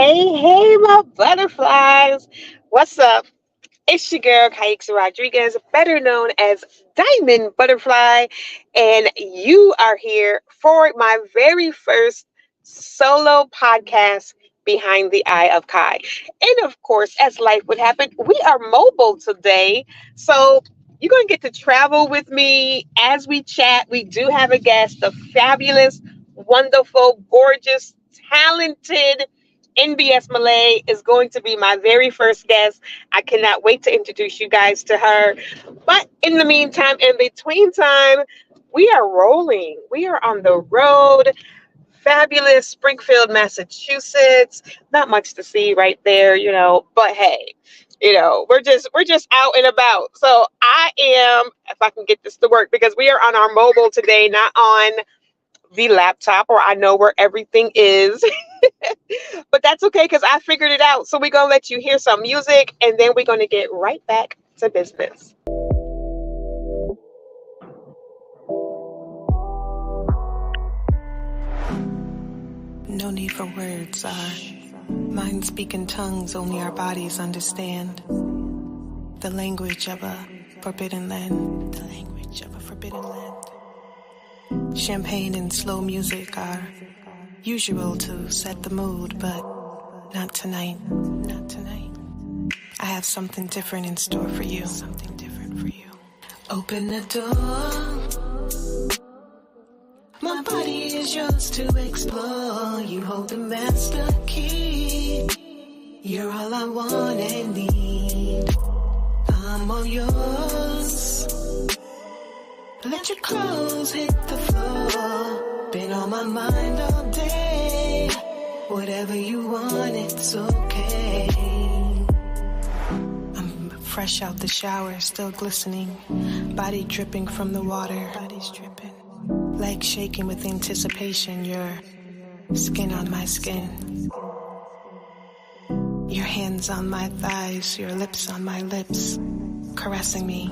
Hey, my butterflies. What's up? It's your girl, Kiexiza Rodriquez, better known as Dymond Butterfly, and you are here for my very first solo podcast behind the Eye of Kie. And of course, as life would happen, we are mobile today. So you're going to get to travel with me as we chat. We do have a guest, the fabulous, wonderful, gorgeous, talented NBS Malay is going to be my very first guest. I cannot wait to introduce you guys to her. But in the meantime, in between time, we are rolling. We are on the road. Fabulous Springfield, Massachusetts. Not much to see right there, but hey, we're just out and about. So I am, if I can get this to work, because we are on our mobile today, not on the laptop, or I know where everything is. But that's okay because I figured it out. So we're going to let you hear some music and then we're going to get right back to business. No need for words, our minds speak in tongues only our bodies understand. The language of a forbidden land. The language of a forbidden land. Champagne and slow music are usual to set the mood, but not tonight. Not tonight. I have something different in store for you. Something different for you. Open the door. My body is yours to explore. You hold the master key. You're all I want and need. I'm all yours. Let your clothes hit the floor. Been on my mind all day. Whatever you want, it's okay. I'm fresh out the shower, still glistening. Body dripping from the water. Body's dripping. Legs shaking with anticipation. Your skin on my skin. Your hands on my thighs. Your lips on my lips. Caressing me.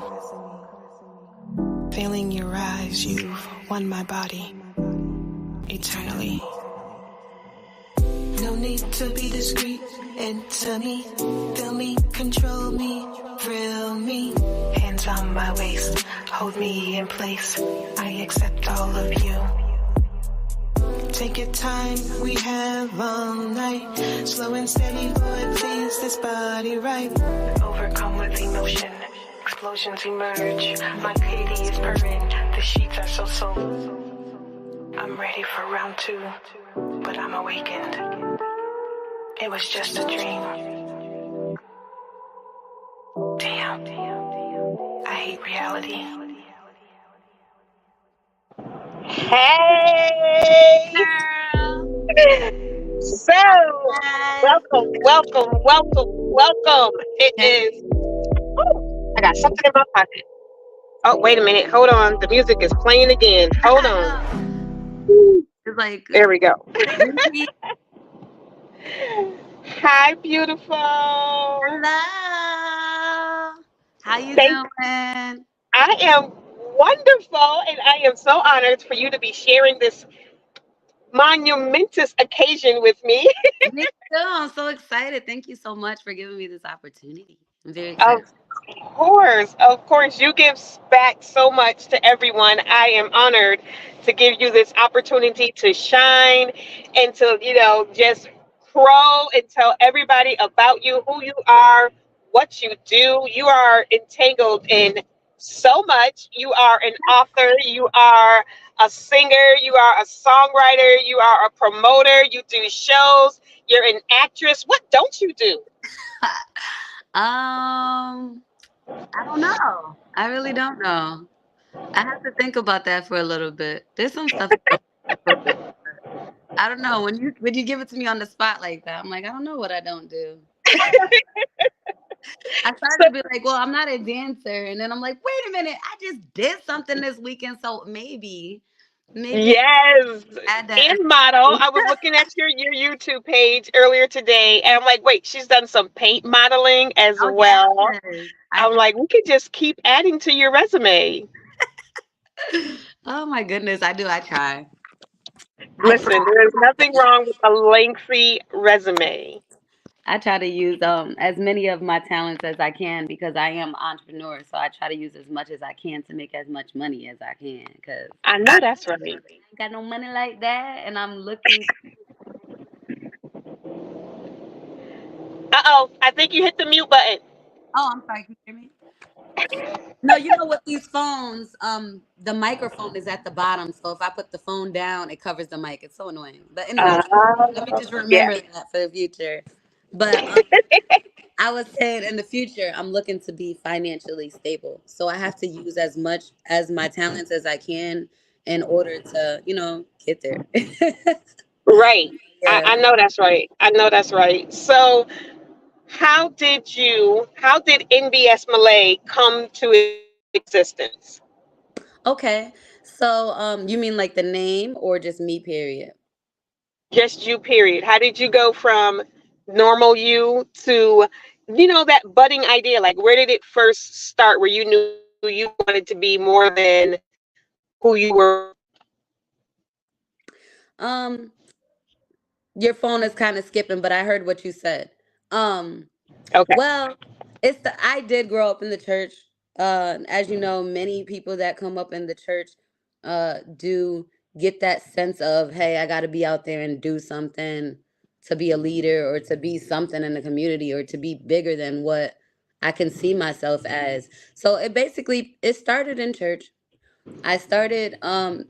Feeling your eyes, you've won my body. Eternally. No need to be discreet. Enter me, feel me, control me, thrill me. Hands on my waist, hold me in place. I accept all of you. Take your time, we have all night. Slow and steady, boy, please this body right. Overcome with emotion, explosions emerge. My kitty is purring, the sheets are so soft. I'm ready for round 2, but I'm awakened. It was just a dream. Damn. I hate reality. Hey! So, welcome. It is. Oh, I got something in my pocket. Oh, wait a minute. Hold on. The music is playing again. Hold on. It's like, there we go. Hi, beautiful. hello. How you Thank doing? I am wonderful, and I am so honored for you to be sharing this monumentous occasion with me. Me too. I'm so excited. Thank you so much for giving me this opportunity. I'm very Of excited. course, you give back so much to everyone. I am honored to give you this opportunity to shine and to, just grow and tell everybody about you, who you are, what you do. You are entangled in so much. You are an author, you are a singer, you are a songwriter, you are a promoter, you do shows, you're an actress. What don't you do? I don't know. I really don't know. I have to think about that for a little bit. There's some stuff I don't know. When you give it to me on the spot like that, I'm like, I don't know what I don't do. I started to be like, well, I'm not a dancer, and then I'm like, wait a minute, I just did something this weekend, so maybe Yes, add that. and model. I was looking at your YouTube page earlier today, and I'm like, wait, she's done some paint modeling as Oh well. yes, I'm like, we could just keep adding to your resume. oh my goodness, I do. I try. I Listen, there is nothing wrong with a lengthy resume. I try to use as many of my talents as I can because I am an entrepreneur. So I try to use as much as I can to make as much money as I can because I know that's right. I ain't got no money like that, and I'm looking. Uh-oh, I think you hit the mute button. Oh, I'm sorry. Can you hear me? No, you know what these phones, the microphone is at the bottom. So if I put the phone down, it covers the mic. It's so annoying. But anyway, let me just Yeah. remember that for the future. But I was saying in the future, I'm looking to be financially stable. So I have to use as much as my talents as I can in order to, get there. Right. Yeah. I know that's right. I know that's right. So, how did NBS Malay come to existence? Okay. So you mean like the name or just me, period? Just you, period. How did you go from normal you to, that budding idea? Like, where did it first start where you knew you wanted to be more than who you were before? Um, your phone is kind of skipping, but I heard what you said. Um, Okay. Well, I did grow up in the church. As you know, many people that come up in the church do get that sense of, hey, I got to be out there and do something to be a leader or to be something in the community or to be bigger than what I can see myself as. So it started in church. I started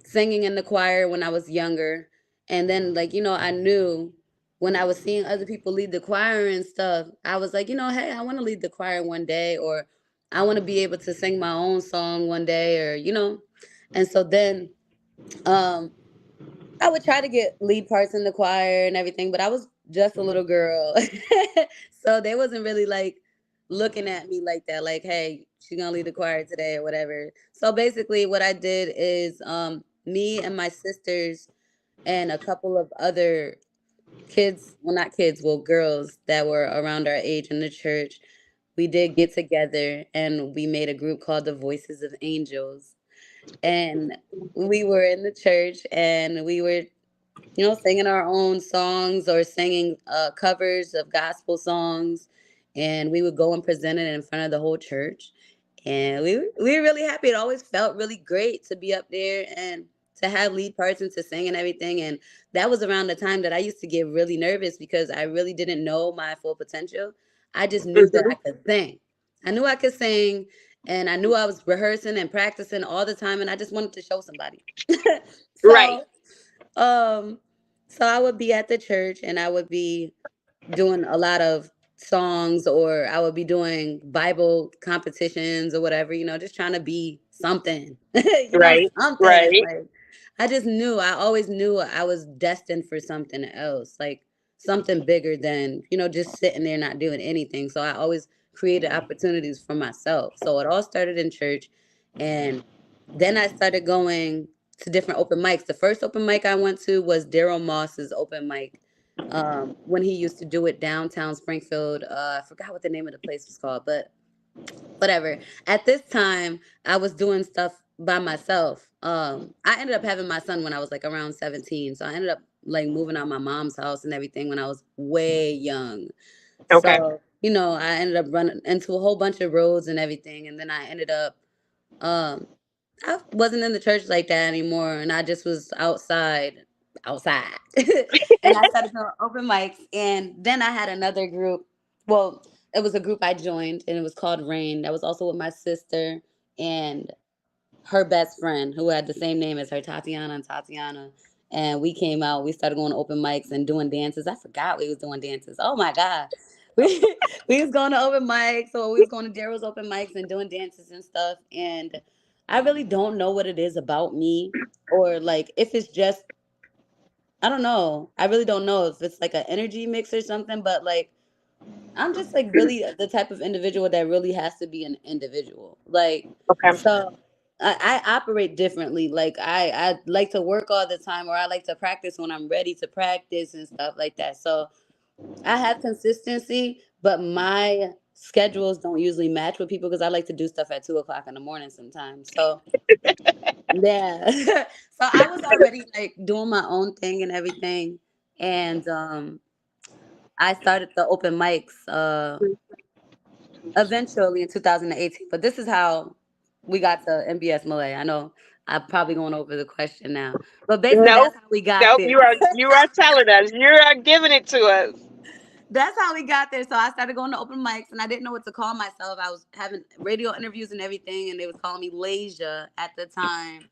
singing in the choir when I was younger, and then I knew when I was seeing other people lead the choir and stuff, I was like, hey, I want to lead the choir one day, or I want to be able to sing my own song one day, or. And so then um I would try to get lead parts in the choir and everything, but I was just a little girl. So they wasn't really like looking at me like that, like, hey, she's gonna lead the choir today or whatever. So basically what I did is me and my sisters and a couple of other kids, well not kids, well girls that were around our age in the church, we did get together and we made a group called the Voices of Angels. And we were in the church and we were singing our own songs or singing covers of gospel songs. And we would go and present it in front of the whole church. And we were really happy. It always felt really great to be up there and to have lead parts and to sing and everything. And that was around the time that I used to get really nervous because I really didn't know my full potential. I just knew that Hmm. I could sing. I knew I could sing and I knew I was rehearsing and practicing all the time and I just wanted to show somebody. Right. So um, so I would be at the church and I would be doing a lot of songs or I would be doing Bible competitions or whatever, just trying to be something. Right. Something. Right. Like I always knew I was destined for something else, like something bigger than, just sitting there not doing anything. So I always created opportunities for myself. So it all started in church and then I started going to different open mics. The first open mic I went to was Daryl Moss's open mic when he used to do it downtown Springfield. I forgot what the name of the place was called, but whatever. At this time, I was doing stuff by myself. I ended up having my son when I was like around 17. So I ended up like moving out my mom's house and everything when I was way young. Okay. So, I ended up running into a whole bunch of roads and everything. And then I ended up um I wasn't in the church like that anymore, and I just was outside. And I started doing open mics, and then I had another group. Well, it was a group I joined, and it was called Rain. That was also with my sister and her best friend, who had the same name as her, Tatiana and Tatiana. And we came out. We started going to open mics and doing dances. I forgot we was doing dances. Oh my god, we we was going to open mics, or we was going to Daryl's open mics and doing dances and stuff. And I really don't know what it is about me, or like if it's just I don't know. I really don't know if it's like an energy mix or something. But like I'm just like really the type of individual that really has to be an individual. Like Okay. so I operate differently. Like I like to work all the time or I like to practice when I'm ready to practice and stuff like that. So I have consistency, but my schedules don't usually match with people because I like to do stuff at 2 o'clock in the morning sometimes. So Yeah. So I was already like doing my own thing and everything. And I started the open mics eventually in 2018. But this is how we got to MBS Malay. I know I'm probably going over the question now. But basically Nope. that's how we got Nope. there. You are telling us. You are giving it to us. That's how we got there. So I started going to open mics and I didn't know what to call myself. I was having radio interviews and everything, and they was calling me Lasia at the time.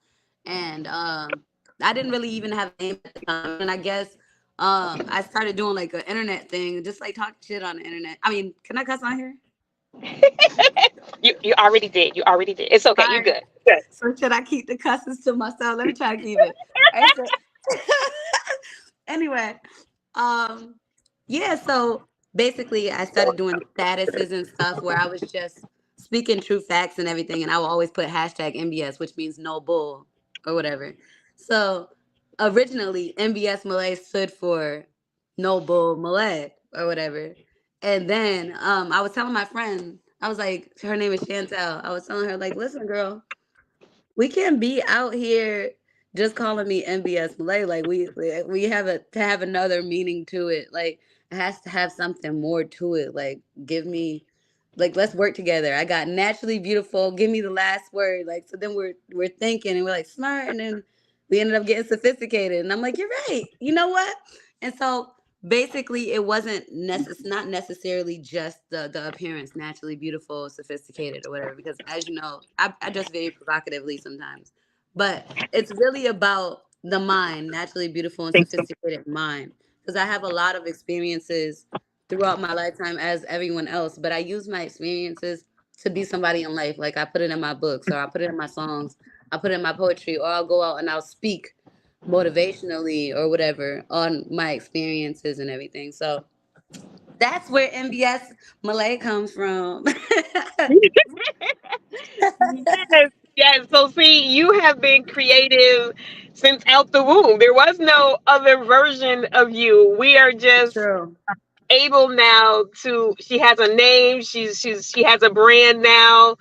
And I didn't really even have a name at the time. And I guess I started doing like an internet thing, just like talking shit on the internet. I mean, can I cuss on here? You already did. You already did. It's okay. You Sorry. good. Good. So should I keep the cusses to myself? Let me try to keep it. All right, so anyway, um, yeah. So basically, I started doing statuses and stuff where I was just speaking true facts and everything, and I will always put hashtag MBS, which means no bull or whatever. So originally, MBS Malay stood for no bull Malay or whatever, and then I was telling my friend, I was like, her name is Chantel. I was telling her like, listen, girl, we can't be out here just calling me MBS Malay. Like we have to have another meaning to it. Like it has to have something more to it. Like give me, like let's work together. I got naturally beautiful. Give me the last word. Like so then we're thinking and we're like smart, and then we ended up getting sophisticated. And I'm like, you're right. You know what? And so basically it wasn't not necessarily just the appearance, naturally beautiful, sophisticated or whatever, because as you know, I dress very provocatively sometimes, but it's really about the mind, naturally beautiful and Think so. sophisticated mind, because I have a lot of experiences throughout my lifetime as everyone else, but I use my experiences to be somebody in life. Like I put it in my books, or I put it in my songs, I put it in my poetry, or I'll go out and I'll speak motivationally or whatever on my experiences and everything. So that's where MBS Malay comes from. Yes, yes. So see, you have been creative since out the womb. There was no other version of you. We are just True. able now to. She has a name. She has a brand now,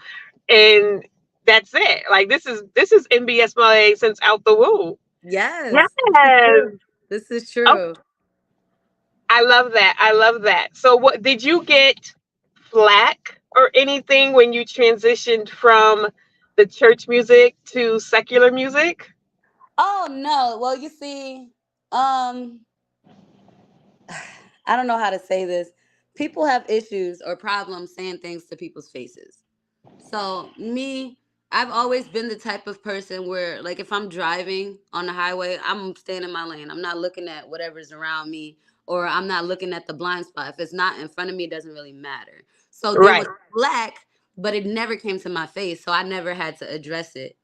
and that's it. Like this is MBS Malay since out the womb. Yes, this is Yes. true. This is Oh, true. I love that. I love that. So what did you get flack or anything when you transitioned from the church music to secular music? Oh no. Well, you see, um, I don't know how to say this. People have issues or problems saying things to people's faces. So me, I've always been the type of person where, like, if I'm driving on the highway, I'm staying in my lane. I'm not looking at whatever's around me, or I'm not looking at the blind spot. If it's not in front of me, it doesn't really matter. So there was Right. black, but it never came to my face, so I never had to address it.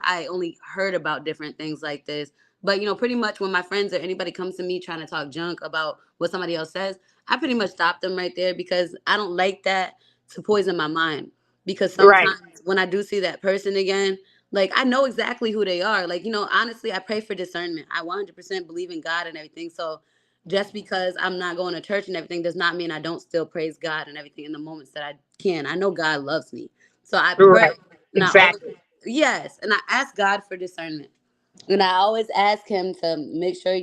I only heard about different things like this. But pretty much when my friends or anybody comes to me trying to talk junk about what somebody else says, I pretty much stop them right there because I don't like that to poison my mind, because Right. sometimes when I do see that person again, like I know exactly who they are. Like, honestly, I pray for discernment. I 100% believe in God and everything. So just because I'm not going to church and everything does not mean I don't still praise God and everything in the moments that I can. I know God loves me. So I pray, Right. and I always, Exactly. yes, and I ask God for discernment. And I always ask him to make sure,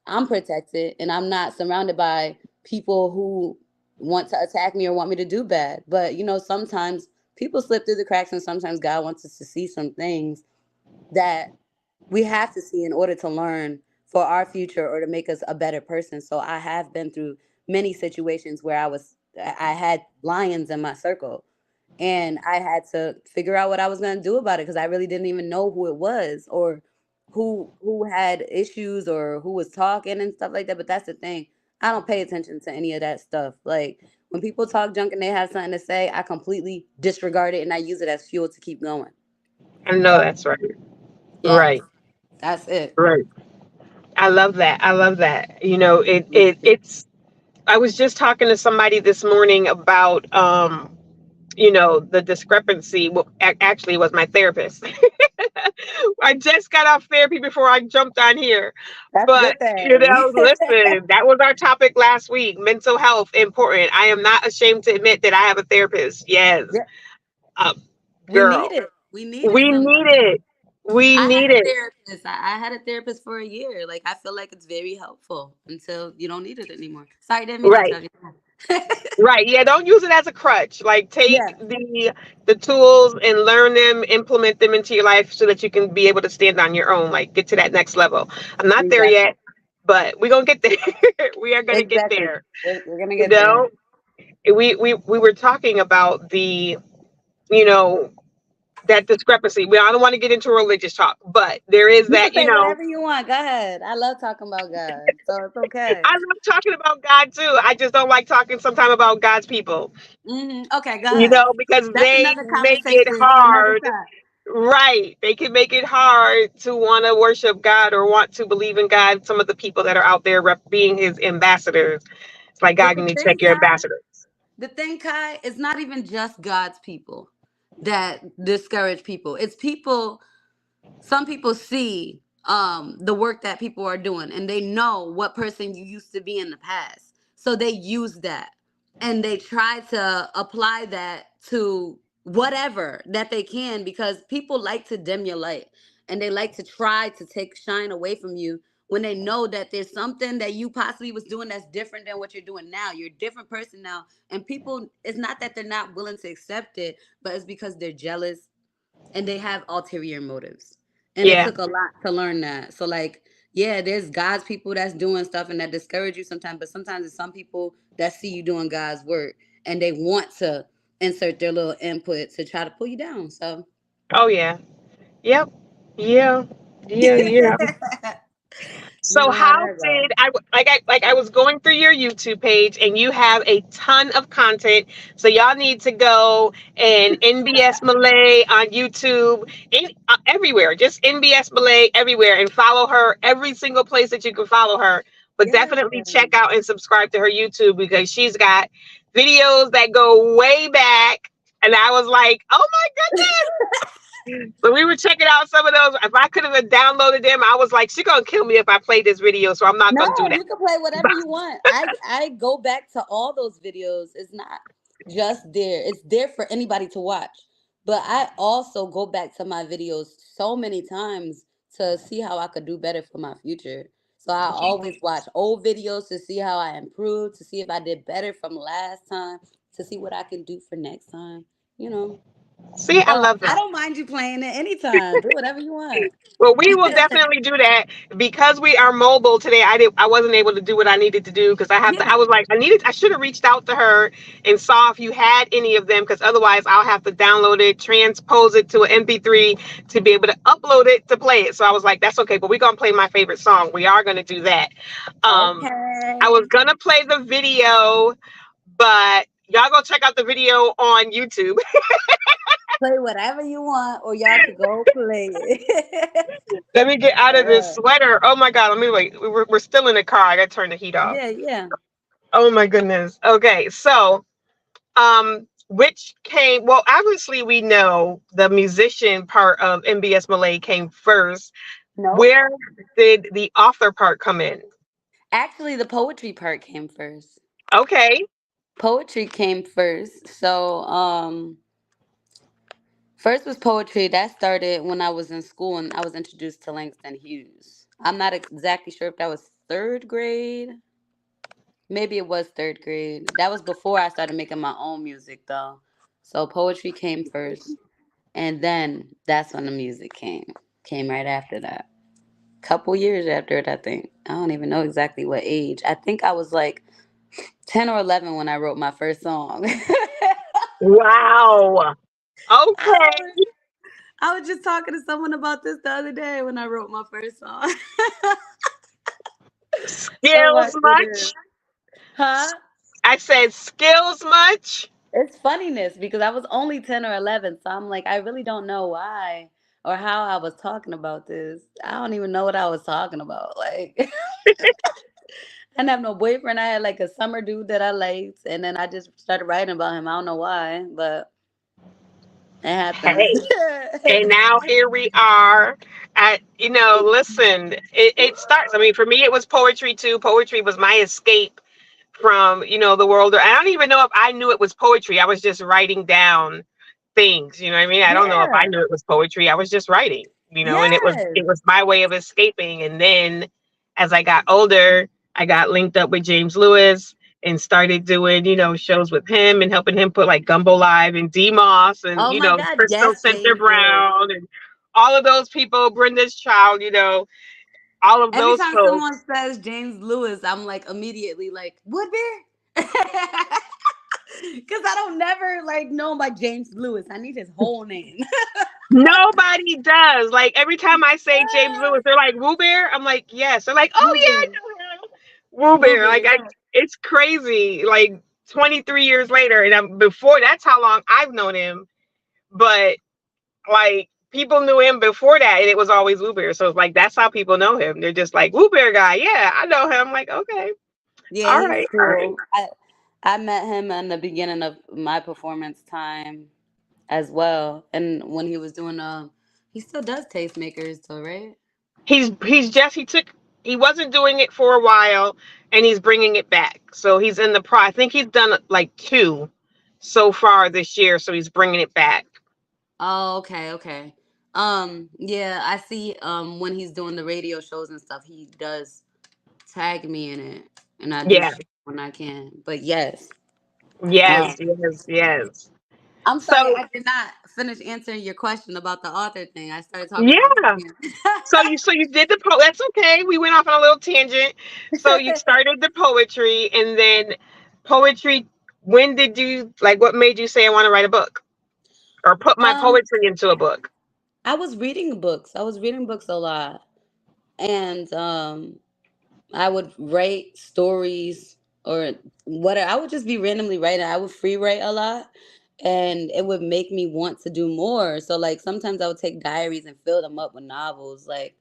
I'm protected and I'm not surrounded by people who want to attack me or want me to do bad. But, sometimes people slip through the cracks, and sometimes God wants us to see some things that we have to see in order to learn for our future or to make us a better person. So I have been through many situations where I had lions in my circle, and I had to figure out what I was going to do about it because I really didn't even know who it was, or who had issues, or who was talking and stuff like that. But that's the thing. I don't pay attention to any of that stuff. Like when people talk junk and they have something to say, I completely disregard it and I use it as fuel to keep going. I know So, that's right. yes, Right. that's it. Right. I love that. I love that. Me too. I was just talking to somebody this morning about the discrepancy. Well, actually, it was my therapist. I just got off therapy before I jumped on here. That's a But, good thing. listen, that was our topic last week. Mental health important. I am not ashamed to admit that I have a therapist. Yes. Yeah, Uh, we need girl, it. We need it we need sometimes. it. We I had need a it. therapist. I had a therapist for a year. Like I feel like it's very helpful until you don't need it anymore. Sorry, didn't mean to Right. interrupt you. Right. Yeah. Don't use it as a crutch. Like Yeah, take the tools and learn them, implement them into your life so that you can be able to stand on your own. Like get to that next level. I'm not there exactly. yet, but we're gonna get there. We are gonna get Exactly. there. We're gonna You get there. know, we were talking about the, you know, that discrepancy. I don't want to get into religious talk, but there is You can that, say whatever you want. Go ahead. I love talking about God, so it's okay. I love talking about God too. I just don't like talking sometimes about God's people, Okay, go ahead. because That's they another make it conversation for another hard. time. Right. They can make it hard to want to worship God or want to believe in God. Some of the people that are out there being his ambassadors. It's like, But God, you need to check your Kai, ambassadors. the thing, Kai, is not even just God's people that discourage people. It's people. Some people see the work that people are doing, and they know what person you used to be in the past, so they use that and they try to apply that to whatever that they can, because people like to dim your light and they like to try to take shine away from you when they know that there's something that you possibly was doing that's different than what you're doing now. You're a different person now, and people, it's not that they're not willing to accept it, but it's because they're jealous and they have ulterior motives. And it Yeah. took a lot to learn that. So like, yeah, there's God's people that's doing stuff and that discourage you sometimes, but sometimes it's some people that see you doing God's work and they want to insert their little input to try to pull you down. So Oh, yeah. Yep. Yeah. Yeah. you Yeah. So know how how that go. did I was going through your YouTube page and you have a ton of content. So y'all need to go and NBS Malay on YouTube, everywhere, just NBS Malay everywhere, and follow her every single place that you can follow her. But Yeah. definitely check out and subscribe to her YouTube because she's got videos that go way back. And I was like, oh my goodness. So we were checking out some of those. If I could have downloaded them, I was like, she's gonna kill me if I play this video, so I'm not No, gonna do that. you can play whatever you want. I go back to all those videos. It's not just there. It's there for anybody to watch. But I also go back to my videos so many times to see how I could do better for my future. So I always watch old videos to see how I improved, to see if I did better from last time, to see what I can do for next time. You know. See, I So love I that. don't mind you playing it anytime. Do whatever you want. Well, we will definitely do that because we are mobile today. I wasn't able to do what I needed to do because I Yeah. was like, I should have reached out to her and saw if you had any of them because otherwise I'll have to download it, transpose it to an MP3 to be able to upload it to play it. So I was like, that's okay, but we're gonna play my favorite song. We are gonna do that. I was Okay. gonna play the video, but y'all go check out the video on YouTube. Play whatever you want, or y'all could go play it. Let me get out of this Uh, sweater. Oh my God. Let me wait. We're still in the car. I got to turn the heat off. yeah, yeah. Oh my goodness. Okay. So, which came, well, obviously we know the musician part of MBS Malay came first. Nope. Where did the author part come in? Actually, the poetry part came first. Okay. Poetry came first. So, first was poetry. That started when I was in school and I was introduced to Langston Hughes. I'm not exactly sure if that was third grade. Maybe it was third grade. That was before I started making my own music, though. So poetry came first, and then that's when the music came. Came right after that. Couple years after it, I think. I don't even know exactly what age. I think I was like 10 or 11 when I wrote my first song. Wow. I Okay. was, I was just talking to someone about this the other day when I wrote my first song. Oh my Skills goodness. much? Huh? I said skills much? It's funniness because I was only 10 or 11. So I'm like, I really don't know why or how I was talking about this. I don't even know what I was talking about. Like, I didn't have no boyfriend. I had like a summer dude that I liked. And then I just started writing about him. I don't know why, but it happens. Hey. And now here we are at, listen, it starts. I mean, for me, it was poetry too. Poetry was my escape from, the world. I don't even know if I knew it was poetry. I was just writing down things. You know what I mean? I don't know if I Yeah. knew it was poetry. I was just writing. and Yes. it was my way of escaping. And then as I got older, I got linked up with James Lewis and started doing, shows with him and helping him put like Gumbo Live and D Moss and, Oh my God. Crystal Yes, Center James Lewis. Brown and all of those people, Brenda's Child, all of Every those time someone folks. says James Lewis, I'm like immediately like, Woodbury? Because I don't never like know him by James Lewis. I need his whole name. Nobody does. Like every time I say James Lewis, they're like, Woo Bear? I'm like, yes. They're like, oh yeah, I Woodbury. know him. Woo Bear. Woodbury, yeah. It's crazy. Like 23 years later. And before that's how long I've known him. But like people knew him before that, and it was always Woo Bear. So it's like that's how people know him. They're just like Woo Bear guy. Yeah, I know him. I'm like, okay, Yeah, all he's right, all right. cool. I met him in the beginning of my performance time as well. And when he was doing he still does tastemakers though, right? He wasn't doing it for a while, and he's bringing it back. So he's in the pro. I think he's done like two so far this year. So he's bringing it back. Oh, okay, okay. Yeah, I see when he's doing the radio shows and stuff, he does tag me in it. And I do Yeah. share when I can. But yes. Yes. Um Yes. Yes. I'm sorry, So I did not finish answering your question about the author thing. I started talking about yeah. something So you did the That's okay. We went off on a little tangent. So you else. started the poetry, and then poetry. When did you like? What made you say I want to write a book or put my um, poetry into a book? I was reading books. I was reading books a lot. And I would write stories or whatever. I would just be randomly writing. I would free write a lot and it would make me want to do more. So like sometimes I would take diaries and fill them up with novels. Like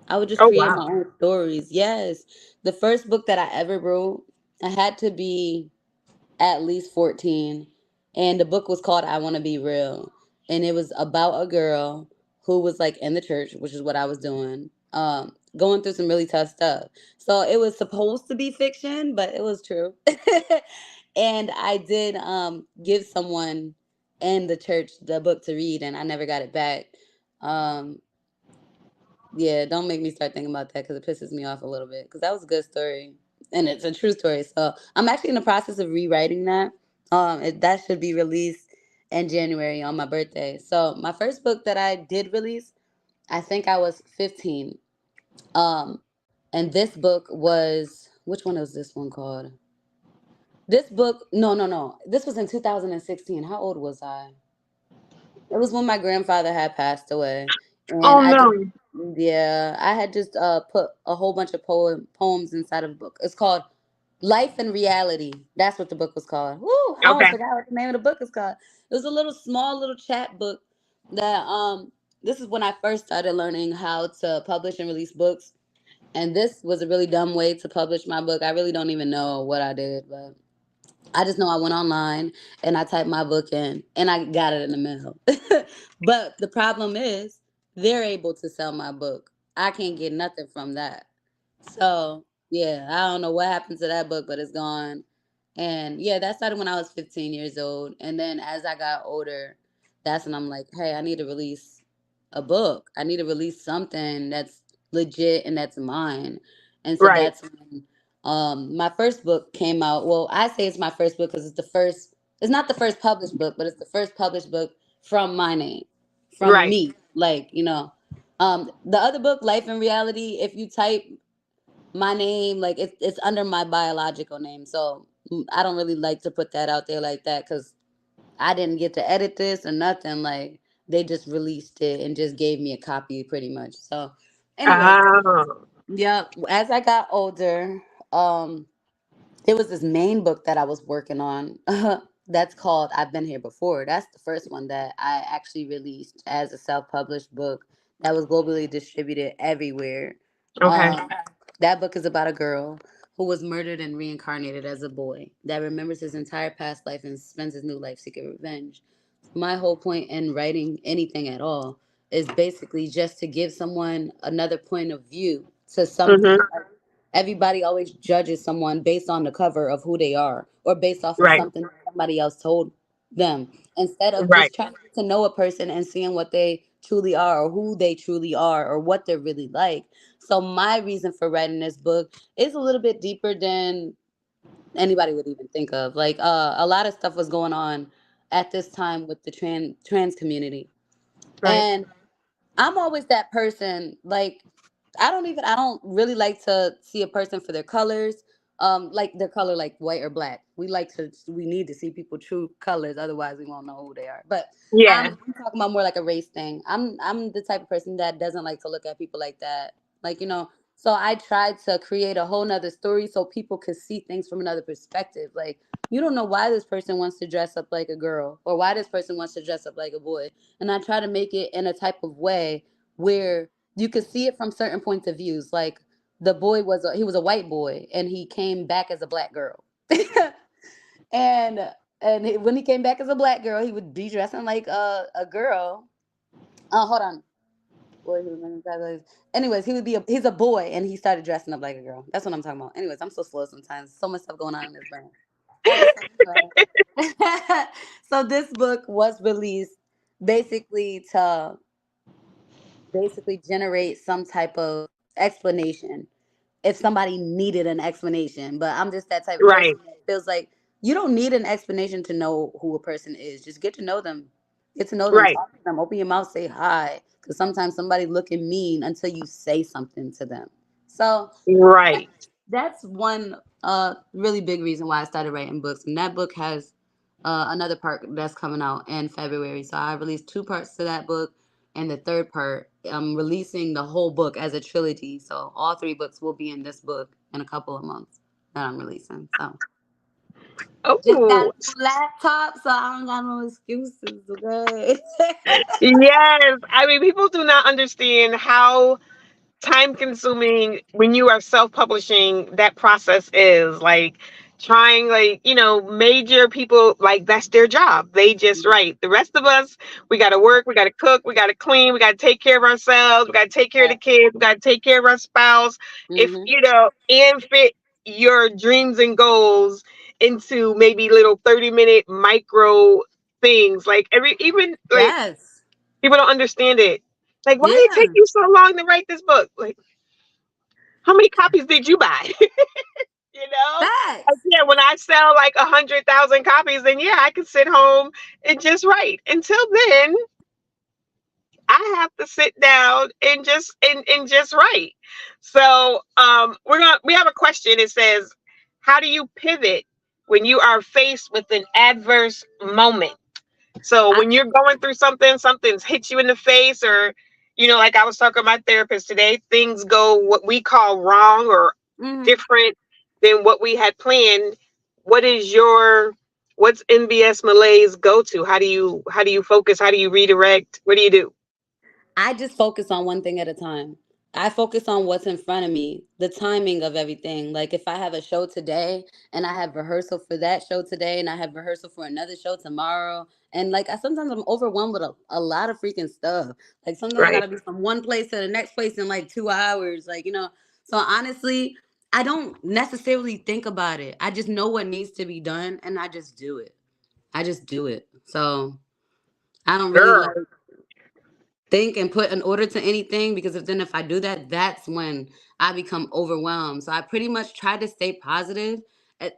I would just Oh create my wow. own stories. Yes. The first book that I ever wrote, I had to be at least 14. And the book was called I Want to Be Real. And it was about a girl who was like in the church, which is what I was doing, going through some really tough stuff. So it was supposed to be fiction, but it was true. And I did give someone in the church the book to read, and I never got it back. Um, yeah, don't make me start thinking about that because it pisses me off a little bit. Because that was a good story, and it's a true story. So I'm actually in the process of rewriting that. That should be released in January on my birthday. So my first book that I did release, I think I was 15. Um, and this book was which one was this one called? This book, no, no, no. This was in 2016. How old was I? It was when my grandfather had passed away, and Oh I just, no. yeah, I had just put a whole bunch of poems inside of a book. It's called Life and Reality. That's what the book was called. Woo! I almost Okay. forgot what the name of the book is called. It was a little small little chat book that This is when I first started learning how to publish and release books, and this was a really dumb way to publish my book. I really don't even know what I did, but I just know I went online and I typed my book in and I got it in the mail. But the problem is they're able to sell my book. I can't get nothing from that. So yeah, I don't know what happened to that book, but it's gone. And yeah, that started when I was 15 years old. And then as I got older, that's when I'm like, hey, I need to release a book. I need to release something that's legit and that's mine. And so Right. that's when my first book came out. Well, I say it's my first book because it's not the first published book, but it's the first published book from my name, from Right. me. Like, the other book, Life and Reality, if you type my name, like it's under my biological name. So I don't really like to put that out there like that because I didn't get to edit this or nothing. Like they just released it and just gave me a copy pretty much. So anyways, Oh. yeah, as I got older, um, there was this main book that I was working on that's called I've Been Here Before. That's the first one that I actually released as a self-published book that was globally distributed everywhere. Okay. Um, that book is about a girl who was murdered and reincarnated as a boy that remembers his entire past life and spends his new life seeking revenge. My whole point in writing anything at all is basically just to give someone another point of view to something. Mm-hmm. Everybody always judges someone based on the cover of who they are or based off of Right. something somebody else told them instead of Right. just trying to get to know a person and seeing what they truly are, or who they truly are, or what they're really like. So my reason for writing this book is a little bit deeper than anybody would even think of. Like a lot of stuff was going on at this time with the trans community. Right. And I'm always that person. Like, I don't really like to see a person for their colors. Like their color, like white or black. We need to see people true colors, otherwise we won't know who they are. But Yeah. I'm talking about more like a race thing. I'm the type of person that doesn't like to look at people like that. Like, so I tried to create a whole nother story so people could see things from another perspective. Like, you don't know why this person wants to dress up like a girl or why this person wants to dress up like a boy. And I try to make it in a type of way where you could see it from certain points of views. Like the boy he was a white boy and he came back as a black girl. and when he came back as a black girl, he would be dressing like a girl. Hold on. Boy, he was anyways, he's a boy and he started dressing up like a girl. That's what I'm talking about. Anyways, I'm so slow sometimes. So much stuff going on in this brain. So anyway. So this book was released basically to generate some type of explanation if somebody needed an explanation. But I'm just that type of Right. person that feels like you don't need an explanation to know who a person is. Just get to know them. Get to know them. Right. Talk to them. Open your mouth. Say hi. Because sometimes somebody looking mean until you say something to them. So Right. that's one really big reason why I started writing books. And that book has another part that's coming out in February. So I released two parts to that book, and the third part, I'm releasing the whole book as a trilogy. So all three books will be in this book in a couple of months that I'm releasing. So just got Oh, a new laptop, so I don't got no excuses. Okay. yes. I mean, people do not understand how time consuming when you are self-publishing that process is. Like trying, like, major people, like that's their job. They just write. The rest of us, we got to work, we got to cook, we got to clean, we got to take care of ourselves, we got to take care of the kids, we got to take care of our spouse. If Mm-hmm. and fit your dreams and goals into maybe little 30-minute micro things, like every even like Yes. people don't understand it. Like, why did it take Yeah. you so long to write this book? Like, how many copies did you buy? you know? Like, Facts. yeah, when I sell like 100,000 copies, then yeah, I can sit home and just write. Until then, I have to sit down and just write. So we have a question. It says, how do you pivot when you are faced with an adverse moment? So I, when you're going through something, something's hit you in the face, or, like I was talking to my therapist today, things go what we call wrong or mhm. different than what we had planned. What is what's NBS Malay's go to? How do you focus? How do you redirect? What do you do? I just focus on one thing at a time. I focus on what's in front of me, the timing of everything. Like if I have a show today and I have rehearsal for that show today and I have rehearsal for another show tomorrow. And like sometimes I'm overwhelmed with a lot of freaking stuff. Like sometimes I Right. gotta be from one place to the next place in like 2 hours. So honestly, I don't necessarily think about it. I just know what needs to be done and I just do it. I just do it. So I don't really Girl. like think and put an order to anything because if I do that, that's when I become overwhelmed. So I pretty much try to stay positive.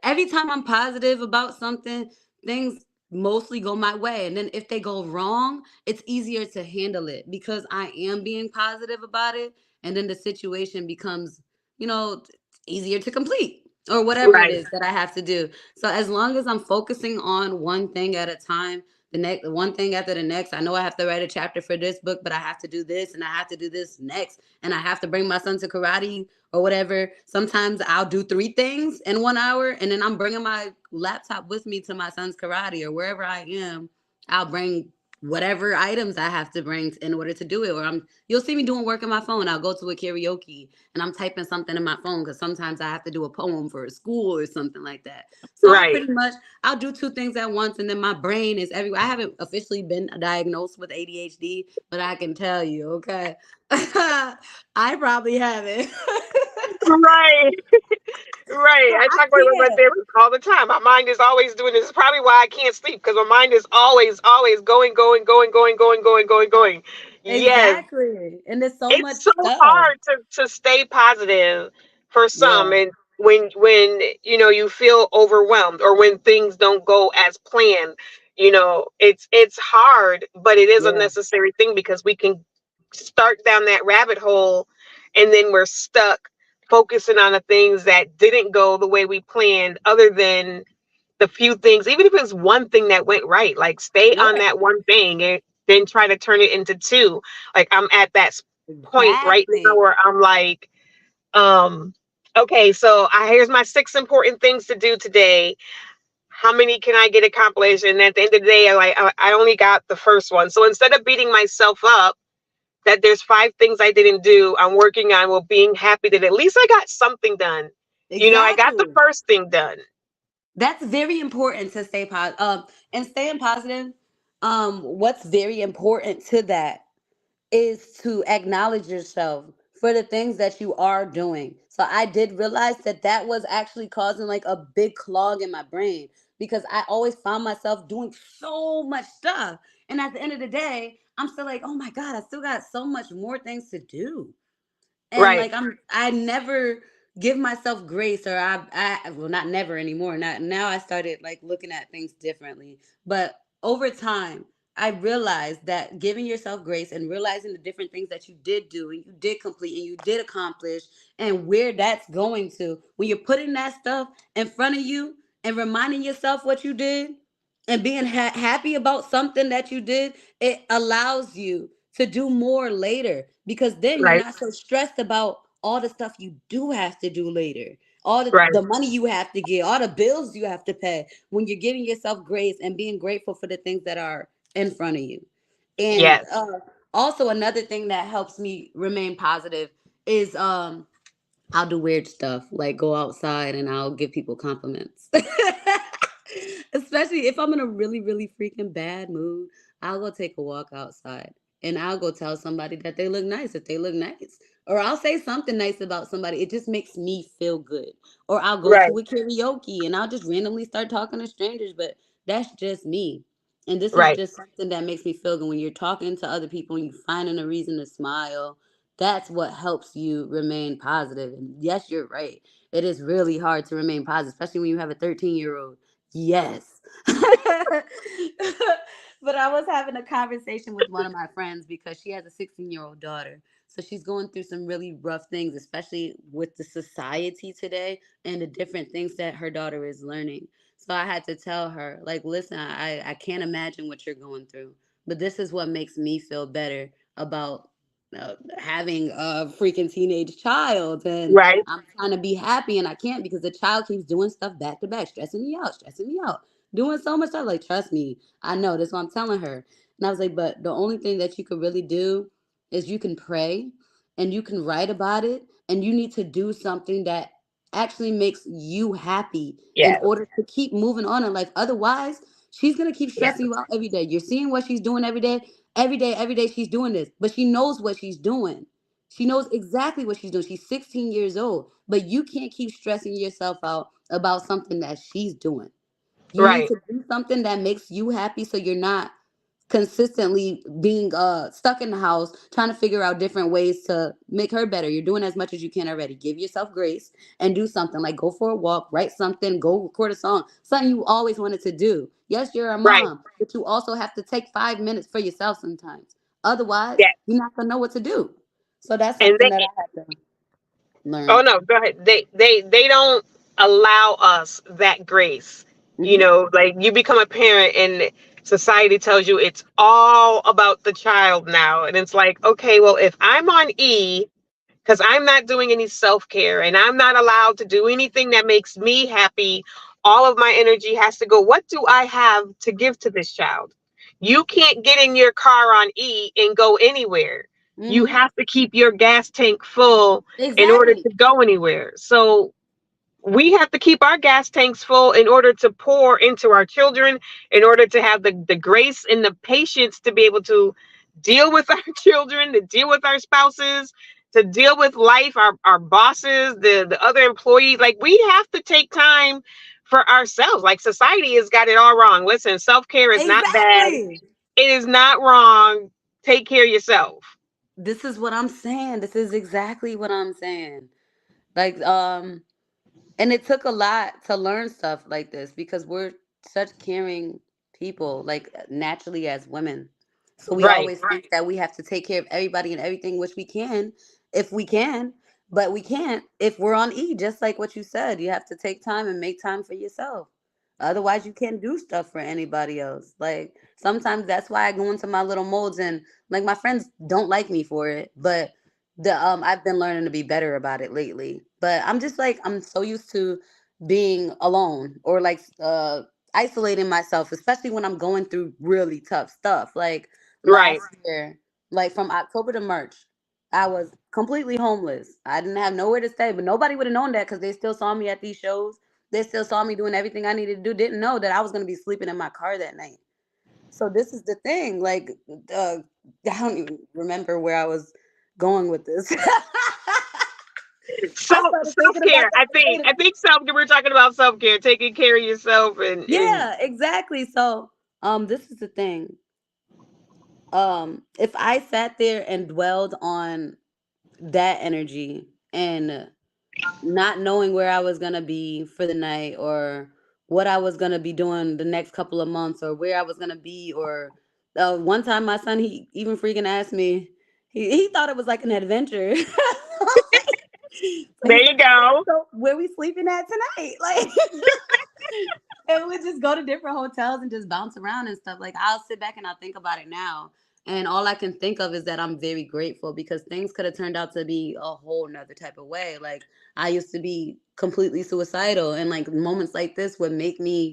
Every time I'm positive about something, things mostly go my way. And then if they go wrong, it's easier to handle it because I am being positive about it. And then the situation becomes, you know, easier to complete or whatever it Right. is that I have to do. So as long as I'm focusing on one thing at a time, the next one thing after the next. I know I have to write a chapter for this book, but I have to do this and I have to do this next. And I have to bring my son to karate or whatever. Sometimes I'll do three things in 1 hour and then I'm bringing my laptop with me to my son's karate or wherever I am. I'll bring whatever items I have to bring in order to do it. Or you'll see me doing work on my phone. I'll go to a karaoke and I'm typing something in my phone because sometimes I have to do a poem for a school or something like that. So Right. I'll do two things at once and then my brain is everywhere. I haven't officially been diagnosed with ADHD, but I can tell you, okay. I probably haven't. Right. Right. So I I talk about it with my can't. therapist all the time. My mind is always doing this. It's probably why I can't sleep, because my mind is always, always going, going, going, going, going, going, going, going. Yes, Exactly. And there's so much it's so stuff. hard to stay positive for some, Yeah. and when you feel overwhelmed or when things don't go as planned, it's hard, but it is a Yeah. necessary thing because we can start down that rabbit hole, and then we're stuck focusing on the things that didn't go the way we planned, other than the few things, even if it's one thing that went right, like stay on Yeah. that one thing and then try to turn it into two. Like I'm at that point right now Exactly. where I'm like, um, okay, so here's my 6 important things to do today. How many can I get accomplished? And at the end of the day, I only got the first one. So instead of beating myself up that there's 5 things I didn't do, I'm working on, well, being happy that at least I got something done. I got the Exactly. first thing done. That's very important to stay positive. And staying positive. What's very important to that is to acknowledge yourself for the things that you are doing. So I did realize that that was actually causing like a big clog in my brain because I always found myself doing so much stuff. And at the end of the day, I'm still like, oh my God, I still got so much more things to do. And Right, like I never give myself grace, or I well, not never anymore, not now. I started like looking at things differently, but over time I realized that giving yourself grace and realizing the different things that you did do and you did complete and you did accomplish and where that's going to, when you're putting that stuff in front of you and reminding yourself what you did and being happy about something that you did, it allows you to do more later because then you're right, not so stressed about all the stuff you do have to do later, all right. the money you have to get, all the bills you have to pay, when you're giving yourself grace and being grateful for the things that are in front of you. And Yes. also another thing that helps me remain positive is I'll do weird stuff like go outside and I'll give people compliments. Especially if I'm in a really, really freaking bad mood, I'll go take a walk outside and I'll go tell somebody that they look nice if they look nice. Or I'll say something nice about somebody. It just makes me feel good. Or I'll go Right, to a karaoke and I'll just randomly start talking to strangers, but that's just me. And this is right. just something that makes me feel good when you're talking to other people and you finding a reason to smile. That's what helps you remain positive. And yes, you're right. It is really hard to remain positive, especially when you have a 13-year-old. Yes. But I was having a conversation with one of my friends because she has a 16-year-old daughter. So she's going through some really rough things, especially with the society today and the different things that her daughter is learning. So I had to tell her, like, listen, I can't imagine what you're going through, but this is what makes me feel better about having a freaking teenage child. And Right, I'm trying to be happy and I can't because the child keeps doing stuff back to back, stressing me out, doing so much stuff. Like, trust me, I know. That's what I'm telling her. And I was like, but the only thing that you could really do is you can pray and you can write about it and you need to do something that actually makes you happy in yes, order to keep moving on in life. Otherwise, she's gonna keep yes, stressing you out every day. You're seeing what she's doing every day. Every day she's doing this, but she knows what she's doing. She knows exactly what she's doing. She's 16 years old, but you can't keep stressing yourself out about something that she's doing. You need right, to do something that makes you happy so you're not consistently being stuck in the house trying to figure out different ways to make her better. You're doing as much as you can already. Give yourself grace and do something like go for a walk, write something, go record a song, something you always wanted to do. Yes, you're a right. mom, but you also have to take 5 minutes for yourself sometimes. Otherwise, Yeah. you're not gonna know what to do. So that's And something that I had to oh learn. no, go ahead. They don't allow us that grace. Hmm. Like you become a parent and society tells you it's all about the child now. And it's like, okay, well, if I'm on E because I'm not doing any self care and I'm not allowed to do anything that makes me happy. All of my energy has to go. What do I have to give to this child? You can't get in your car on E and go anywhere. You Hmm. have to keep your gas tank full in order Exactly. to go anywhere. So we have to keep our gas tanks full in order to pour into our children, in order to have the grace and the patience to be able to deal with our children, to deal with our spouses, to deal with life, our bosses, the other employees. Like we have to take time for ourselves. Like society has got it all wrong. Listen, self-care is not bad. Exactly. It is not wrong. take care of yourself. This is what I'm saying. This is exactly what I'm saying. Like, and it took a lot to learn stuff like this because we're such caring people, like naturally as women. So we Right, always think that we have to take care of everybody and everything, which we can if we can, but we can't if we're on E, just like what you said. You have to take time and make time for yourself. Otherwise, you can't do stuff for anybody else. Like sometimes that's why I go into my little modes and like my friends don't like me for it, but the I've been learning to be better about it lately. But I'm just like I'm so used to being alone or like isolating myself, especially when I'm going through really tough stuff. Like right, last year, like from October to March, I was completely homeless. I didn't have nowhere to stay, but nobody would have known that because they still saw me at these shows. They still saw me doing everything I needed to do. Didn't know that I was going to be sleeping in my car that night. So this is the thing. Like, uh, I don't even remember where I was going with this. so I started self thinking about care. that I think later. I think self care. We're talking about self care, taking care of yourself, and Yeah, exactly. So, this is the thing. If I sat there and dwelled on that energy and not knowing where I was gonna be for the night or what I was gonna be doing the next couple of months or where I was gonna be or one time my son he even freaking asked me he thought it was like an adventure. So there he you said, go. so where we sleeping at tonight? Like and we just go to different hotels and just bounce around and stuff. Like I'll sit back and I'll think about it now. And all I can think of is that I'm very grateful because things could have turned out to be a whole nother type of way. Like I used to be completely suicidal and like moments like this would make me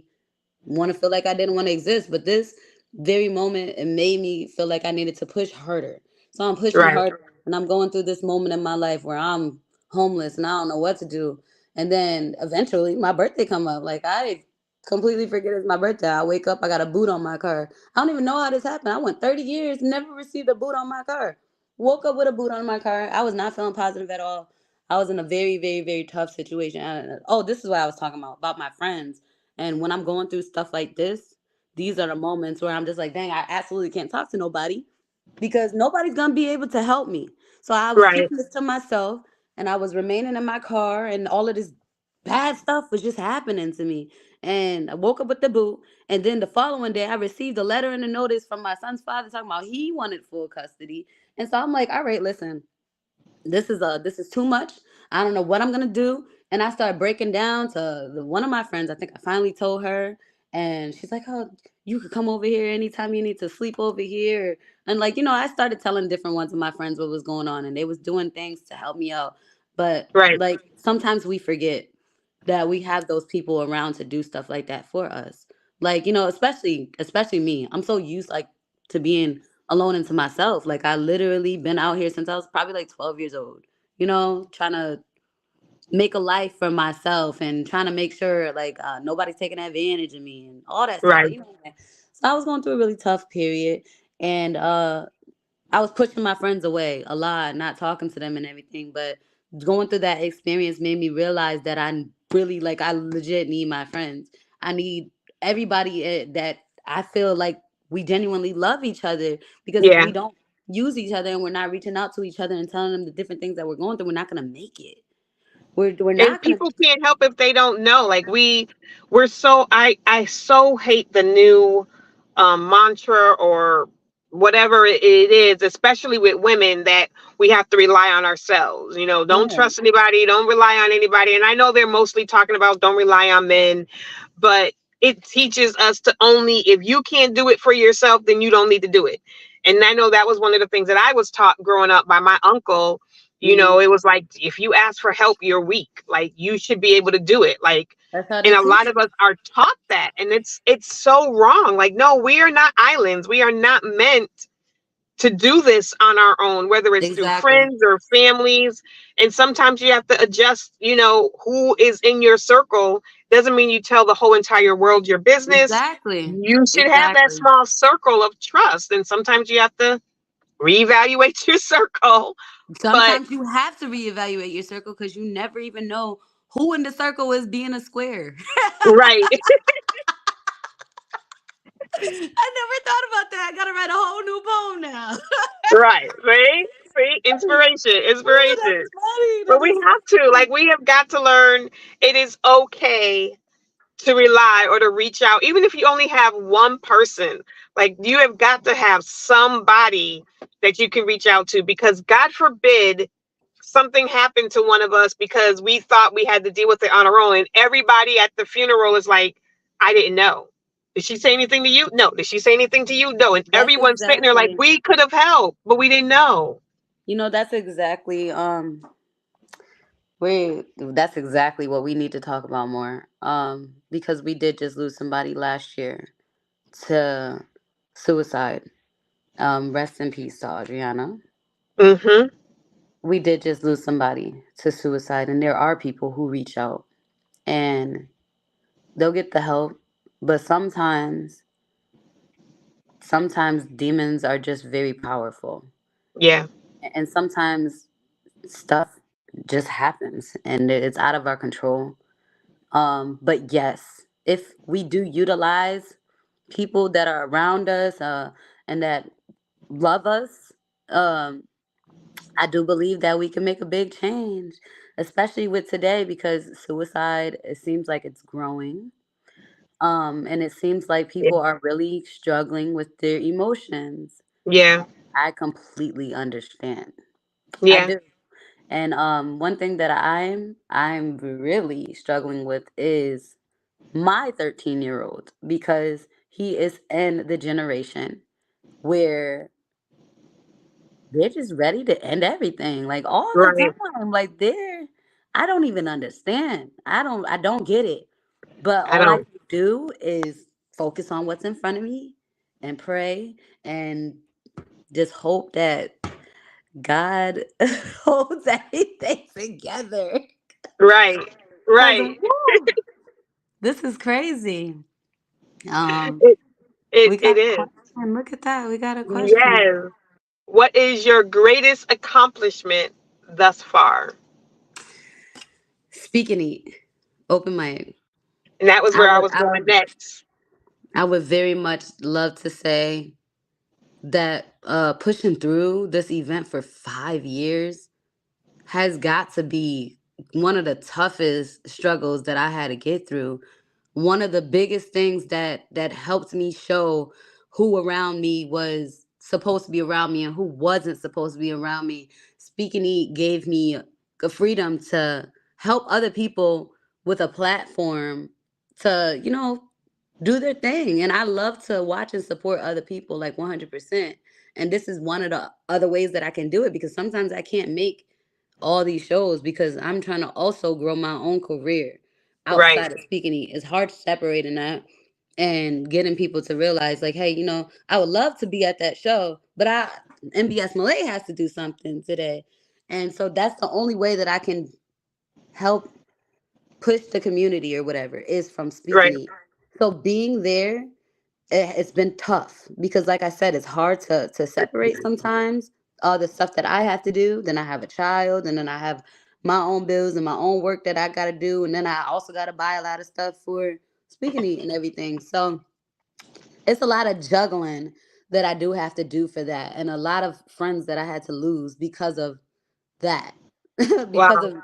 want to feel like I didn't want to exist. But this very moment, it made me feel like I needed to push harder. So I'm pushing Right, harder and I'm going through this moment in my life where I'm homeless and I don't know what to do. And then eventually my birthday come up. Like I completely forget it's my birthday. I wake up, I got a boot on my car. I don't even know how this happened. I went 30 years, never received a boot on my car. Woke up with a boot on my car. I was not feeling positive at all. I was in a very, very, very tough situation. Oh, this is what I was talking about my friends. And when I'm going through stuff like this, these are the moments where I'm just like, dang, I absolutely can't talk to nobody because nobody's gonna be able to help me. So I was right, keeping this to myself and I was remaining in my car and all of this bad stuff was just happening to me. And I woke up with the boot. And then the following day I received a letter and a notice from my son's father talking about he wanted full custody. And so I'm like, all right, listen, this is too much. I don't know what I'm gonna do. And I started breaking down to one of my friends. I think I finally told her, and she's like, "Oh, you could come over here anytime you need to sleep over here." And like I started telling different ones of my friends what was going on, and they was doing things to help me out. But right. like sometimes we forget that we have those people around to do stuff like that for us. Like especially me. I'm so used like to being alone into myself. Like I literally been out here since I was probably like 12 years old, trying to make a life for myself and trying to make sure like nobody's taking advantage of me and all that stuff. Right. Like, so I was going through a really tough period and I was pushing my friends away a lot, not talking to them and everything. But going through that experience made me realize that I really, like, I legit need my friends. I need everybody that I feel like we genuinely love each other. Because if Yeah. we don't use each other and we're not reaching out to each other and telling them the different things that we're going through, we're not going to make it. We're And not going to people make it. can't help if they don't know. Like we're so I so hate the new mantra or whatever it is, especially with women, that we have to rely on ourselves. Don't Yeah, trust anybody, don't rely on anybody. And I know they're mostly talking about don't rely on men, but it teaches us to only, if you can't do it for yourself, then you don't need to do it. And I know that was one of the things that I was taught growing up by my uncle. hmm, It was like, if you ask for help, you're weak. Like you should be able to do it. Like, that's how and they a teach lot of us. us are taught that, and it's so wrong. Like, no, we are not islands. We are not meant to do this on our own, whether it's through Exactly. friends or families. And sometimes you have to adjust, who is in your circle. Doesn't mean you tell the whole entire world your business. Exactly. You should have that Exactly. small circle of trust. And sometimes you have to reevaluate your circle. But Sometimes you have to reevaluate your circle because you never even know who in the circle is being a square. right. never thought about that. I gotta write a whole new poem now. Right. See, inspiration, Oh, inspiration. that's funny. But That we is have to, funny. like, we have got to learn it is okay to rely or to reach out, even if you only have one person. Like, you have got to have somebody that you can reach out to, because God forbid something happened to one of us because we thought we had to deal with it on our own. And everybody at the funeral is like, I didn't know. Did she say anything to you? No. Did she say anything to you? No. And That's everyone's sitting there like, exactly. we could have helped, but we didn't know. That's exactly that's exactly what we need to talk about more. Because we did just lose somebody last year to suicide. Rest in peace to Adriana. Mm-hmm. We did just lose somebody to suicide, and there are people who reach out and they'll get the help, but sometimes demons are just very powerful, Yeah. and sometimes stuff just happens and it's out of our control. But yes, if we do utilize people that are around us, and that love us, um, I do believe that we can make a big change, especially with today, because suicide, it seems like it's growing. And it seems like Yeah. people are really struggling with their emotions. Yeah. I completely understand. I Yeah. do. And one thing that I'm really struggling with is my 13-year-old, because he is in the generation where they're just ready to end everything, like, all the Right. time. Like, I don't even understand. I don't get it. But I all I don't. can do is focus on what's in front of me and pray and just hope that God holds everything together. Right. Cause Right. this is crazy. Um, It we it got a is. question. Look at that. We got a question. Yes. What is your greatest accomplishment thus far? Speak and eat. Open mic. And that was I where I would was I going would next. I would very much love to say that pushing through this event for 5 years has got to be one of the toughest struggles that I had to get through. One of the biggest things that helped me show who around me was supposed to be around me and who wasn't supposed to be around me. Speak and Eat gave me a freedom to help other people with a platform to, do their thing. And I love to watch and support other people, like, 100%. And this is one of the other ways that I can do it, because sometimes I can't make all these shows because I'm trying to also grow my own career Right. outside of speaking. It's hard separating that and getting people to realize, like, hey, I would love to be at that show, but MBS Malay has to do something today. And so that's the only way that I can help push the community or whatever, is from speaking Right. it. So being there, it's been tough because, like I said, it's hard to separate sometimes all the stuff that I have to do. Then I have a child, and then I have my own bills and my own work that I got to do, and then I also got to buy a lot of stuff for speaking it and everything. So it's a lot of juggling that I do have to do for that, and a lot of friends that I had to lose because of that, because Wow.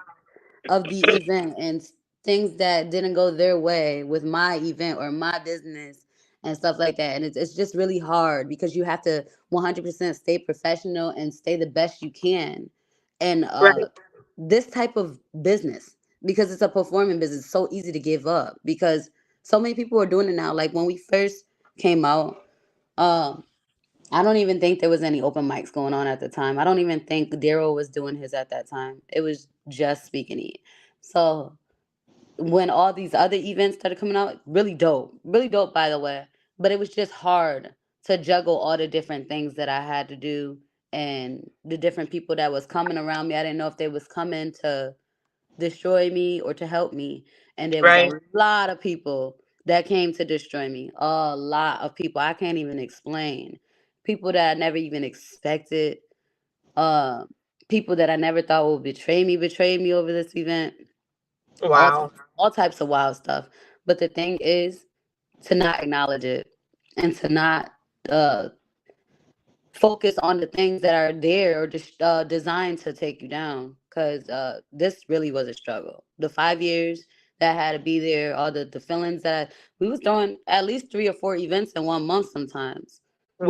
of the event and things that didn't go their way with my event or my business and stuff like that. And it's just really hard because you have to 100% stay professional and stay the best you can. And Right. this type of business, because it's a performing business, it's so easy to give up because so many people are doing it now. Like when we first came out, um, I don't even think there was any open mics going on at the time. I don't even think Daryl was doing his at that time. It was just Speaking Eat. So when all these other events started coming out, really dope, by the way. But it was just hard to juggle all the different things that I had to do and the different people that was coming around me. I didn't know if they was coming to destroy me or to help me. And there was Right. a lot of people that came to destroy me. A lot of people. I can't even explain. People that I never even expected. Uh, People that I never thought would betray me over this event. All Wow. types, all types of wild stuff. But the thing is to not acknowledge it and to not uh, focus on the things that are there or just designed to take you down. Because this really was a struggle. The 5 years that I had to be there, all the feelings that we was throwing at least 3 or 4 events in 1 month sometimes.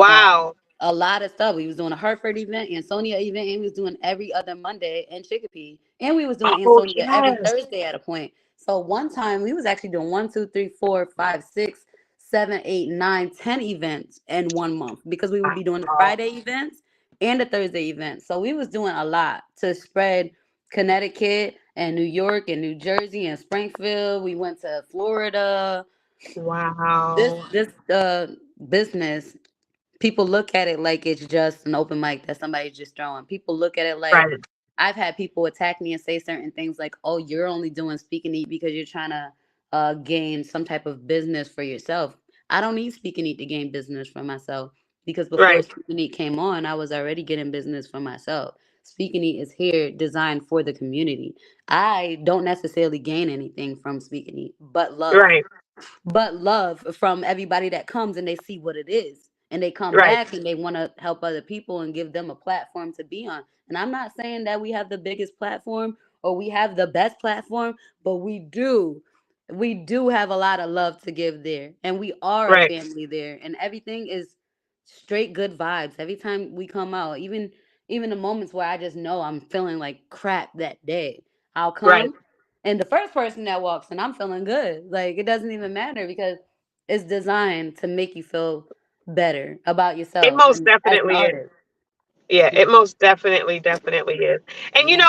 Like Wow. a lot of stuff. We was doing a Hartford event, Ansonia event, and we was doing every other Monday in Chicopee. And we was doing Oh, Ansonia every yes. Thursday at a point. So one time we was actually doing 1, 2, 3, 4, 5, 6, 7, 8, 9, 10 events in 1 month because we would be doing the Wow. Friday events and the Thursday events. So we was doing a lot to spread Connecticut and New York and New Jersey and Springfield. We went to Florida. This Wow. this business, people look at it like it's just an open mic that somebody's just throwing. People look at it like Right. I've had people attack me and say certain things like, "Oh, you're only doing Speak and Eat because you're trying to gain some type of business for yourself." I don't need Speak and Eat to gain business for myself because before Right. Speak and Eat came on, I was already getting business for myself. Speak and Eat is here designed for the community. I don't necessarily gain anything from Speak and Eat, Right. but love from everybody that comes and they see what it is and they come Right. back and they want to help other people and give them a platform to be on. And I'm not saying that we have the biggest platform or we have the best platform, but we do have a lot of love to give there, and we are a Right. family there, and everything is straight good vibes every time we come out. Even the moments where I just know I'm feeling like crap that day, I'll Right. come, and the first person that walks in, I'm feeling good. Like it doesn't even matter because it's designed to make you feel better about It yourself most and as an definitely is. artist. Yeah, Yeah. it most definitely is. And Yeah.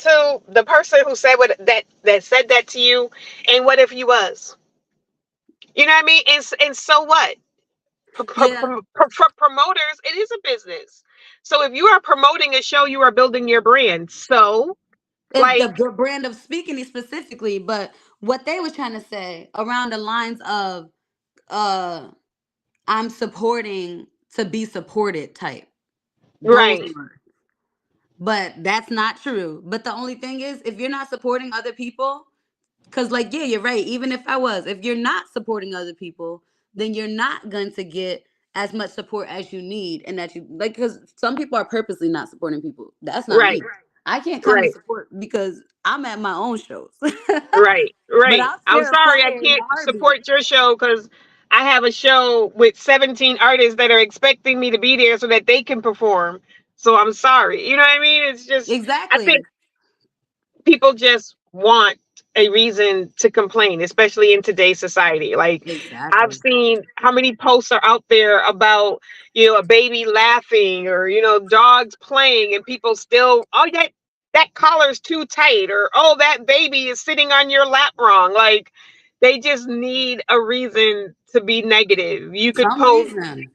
to the person who said that said that to you, and what if you was? You know what I mean? And so what? Yeah. For promoters, it is a business. So if you are promoting a show, you are building your brand. So, If like, the brand of speaking specifically, but what they was trying to say around the lines of uh I'm supporting to be supported type. Those right, words. But that's not true. But the only thing is, if you're not supporting other people, because, like, yeah, you're right. Even if I was, if you're not supporting other people, then you're not going to get as much support as you need. And that you like, because some people are purposely not supporting people. That's not right, me. I can't come and right, support because I'm at my own shows. right, But right. I'll I'm share a sorry, I flyer in a can't heartbeat. support your show because I have a show with 17 artists that are expecting me to be there so that they can perform. So I'm sorry. You know what I mean? It's just, I think Exactly. people just want a reason to complain, especially in today's society. Like, I've Exactly. seen how many posts are out there about, a baby laughing or, dogs playing, and people still, oh, that collar's too tight, or oh, that baby is sitting on your lap wrong. Like, they just need a reason to be negative. You could Some post reason.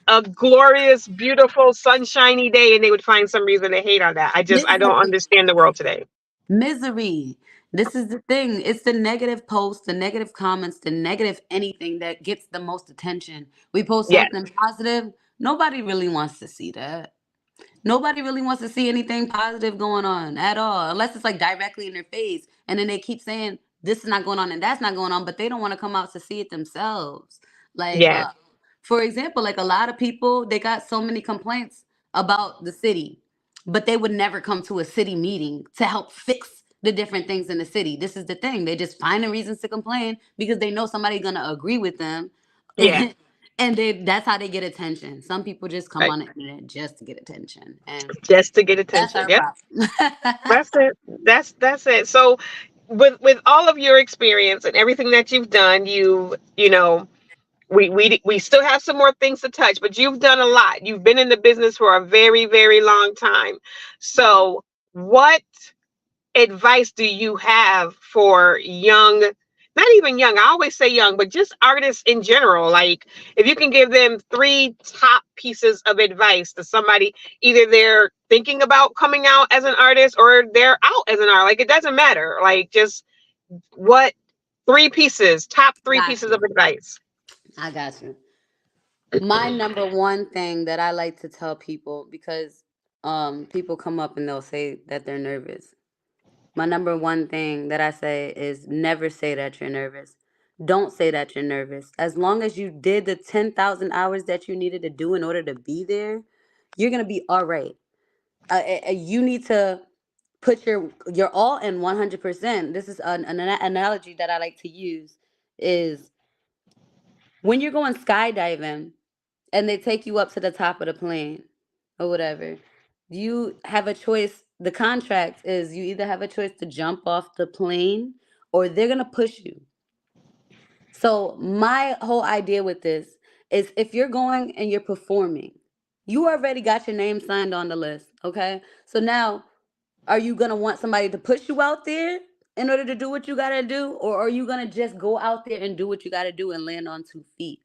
a glorious, beautiful, sunshiny day, and they would find some reason to hate on that. I don't Misery. understand the world today. Misery. This is the thing. It's the negative posts, the negative comments, the negative anything that gets the most attention. We post Yes, something positive. Nobody really wants to see that. Nobody really wants to see anything positive going on at all, unless it's like directly in their face. And then they keep saying this is not going on and that's not going on, but they don't want to come out to see it themselves. Like, yes, for example, like a lot of people, they got so many complaints about the city, but they would never come to a city meeting to help fix the different things in the city. This is the thing. They just find the reasons to complain because they know somebody's gonna agree with them. yeah. And that's how they get attention. Some people just come Like, on the internet just to get attention. And just to get that's attention. our Yep, problem. that's it. That's it. So, with all of your experience and everything that you've done, we still have some more things to touch, but you've done a lot. You've been in the business for a very, very long time. So, what advice do you have for young, not even young, I always say young, but just artists in general? Like, if you can give them three top pieces of advice to somebody, either they're thinking about coming out as an artist or they're out as an artist, like, it doesn't matter. Like, just what top three Got pieces of you. advice? I got you. My number one thing that I like to tell people, because people come up and they'll say that they're nervous. My number one thing that I say is never say that you're nervous. don't say that you're nervous. As long as you did the 10,000 hours that you needed to do in order to be there, you're going to be all right. You need to put your all in 100%. This is an analogy that I like to use is when you're going skydiving and they take you up to the top of the plane or whatever, you have a choice. The contract is you either have a choice to jump off the plane or they're going to push you. So my whole idea with this is if you're going and you're performing, you already got your name signed on the list, okay? So now are you gonna want somebody to push you out there in order to do what you gotta do? Or are you gonna just go out there and do what you gotta do and land on 2 feet?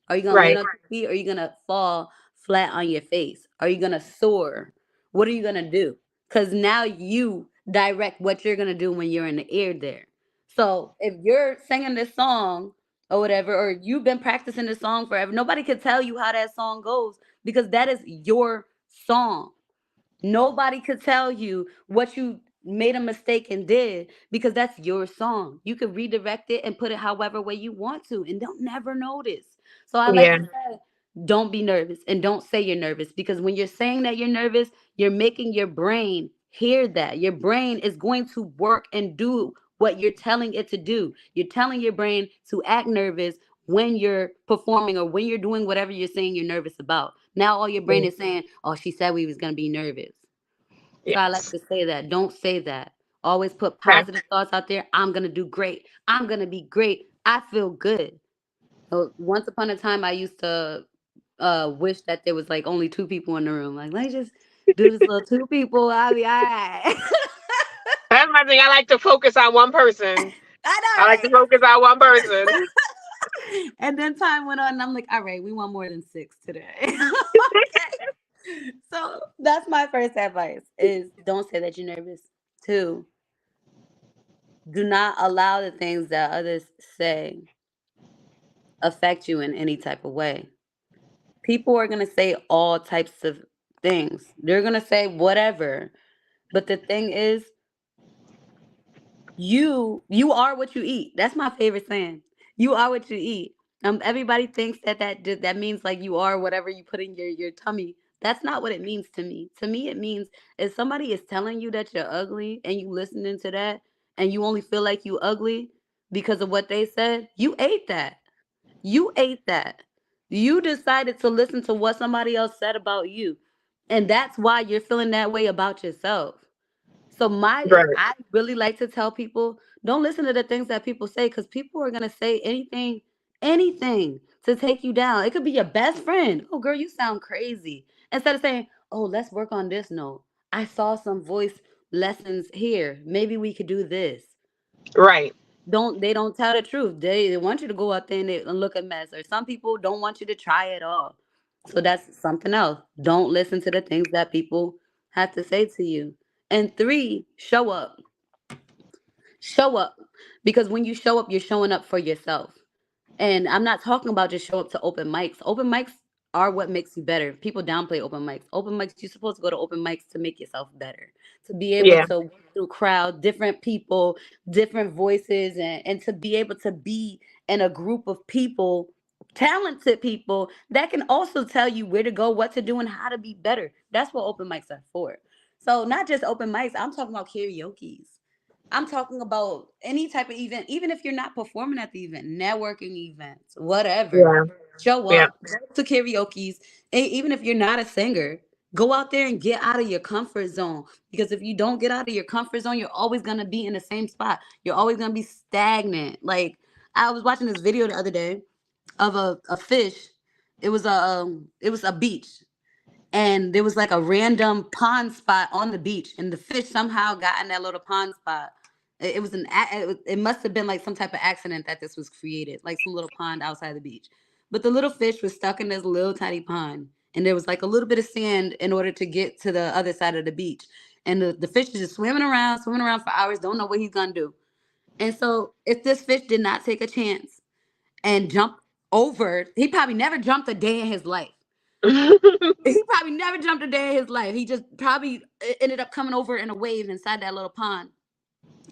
Are you gonna land Right. on 2 feet or are you gonna fall flat on your face? Are you gonna soar? What are you gonna do? Because now you direct what you're gonna do when you're in the air there. So if you're singing this song or whatever, or you've been practicing this song forever, nobody can tell you how that song goes because that is your song. Nobody could tell you what you made a mistake and did because that's your song. You could redirect it and put it however way you want to and don't never notice. So I like Yeah. to say, don't be nervous and don't say you're nervous because when you're saying that you're nervous, you're making your brain hear that. Your brain is going to work and do what you're telling it to do. You're telling your brain to act nervous when you're performing or when you're doing whatever you're saying you're nervous about. Now all your brain Yeah. is saying, "Oh, she said we was gonna be nervous." So I like Yes. to say that. Don't say that. Always put Okay. positive thoughts out there. I'm gonna do great. I'm gonna be great. I feel good. So once upon a time, I used to wish that there was like only 2 people in the room. Like, let's just do this little 2 people. I'll be all right. That's my thing. I like to focus on one person. I I like to know, focus on one person. right? And then time went on, and I'm like, all right, we want more than 6 today. Okay. So that's my first advice: is don't say that you're nervous. 2, do not allow the things that others say affect you in any type of way. People are going to say all types of things. They're going to say whatever. But the thing is, you are what you eat. That's my favorite saying. You are what you eat. Everybody thinks that means like you are whatever you put in your tummy. That's not what it means to me. To me, it means if somebody is telling you that you're ugly and you listening to that and you only feel like you ugly because of what they said, you ate that. You ate that. You decided to listen to what somebody else said about you. And that's why you're feeling that way about yourself. So Right. I really like to tell people, don't listen to the things that people say because people are gonna say anything to take you down. It could be your best friend. Oh girl, you sound crazy. Instead of saying, oh, let's work on this note. I saw some voice lessons here. Maybe we could do this. Right. They don't tell the truth. They want you to go out there and look a mess. Or some people don't want you to try at all. So that's something else. Don't listen to the things that people have to say to you. And 3, show up. Show up. Because when you show up, you're showing up for yourself. And I'm not talking about just show up to open mics. Open mics are what makes you better. People downplay open mics. Open mics, you're supposed to go to open mics to make yourself better, to be able Yeah. to work through crowd, different people, different voices, and to be able to be in a group of people, talented people that can also tell you where to go, what to do, and how to be better. That's what open mics are for. So not just open mics, I'm talking about karaoke's. I'm talking about any type of event, even if you're not performing at the event, networking events, whatever. Yeah. Show Yeah. up, go to karaoke's. Even if you're not a singer, go out there and get out of your comfort zone. Because if you don't get out of your comfort zone, you're always gonna be in the same spot. You're always gonna be stagnant. Like I was watching this video the other day of a fish. It was a beach and there was like a random pond spot on the beach and the fish somehow got in that little pond spot. It was it must have been like some type of accident that this was created, like some little pond outside the beach, but the little fish was stuck in this little tiny pond and there was like a little bit of sand in order to get to the other side of the beach, and the fish is just swimming around for hours, don't know what he's gonna do. And so if this fish did not take a chance and jump over, he probably never jumped a day in his life. He probably never jumped a day in his life. He just probably ended up coming over in a wave inside that little pond.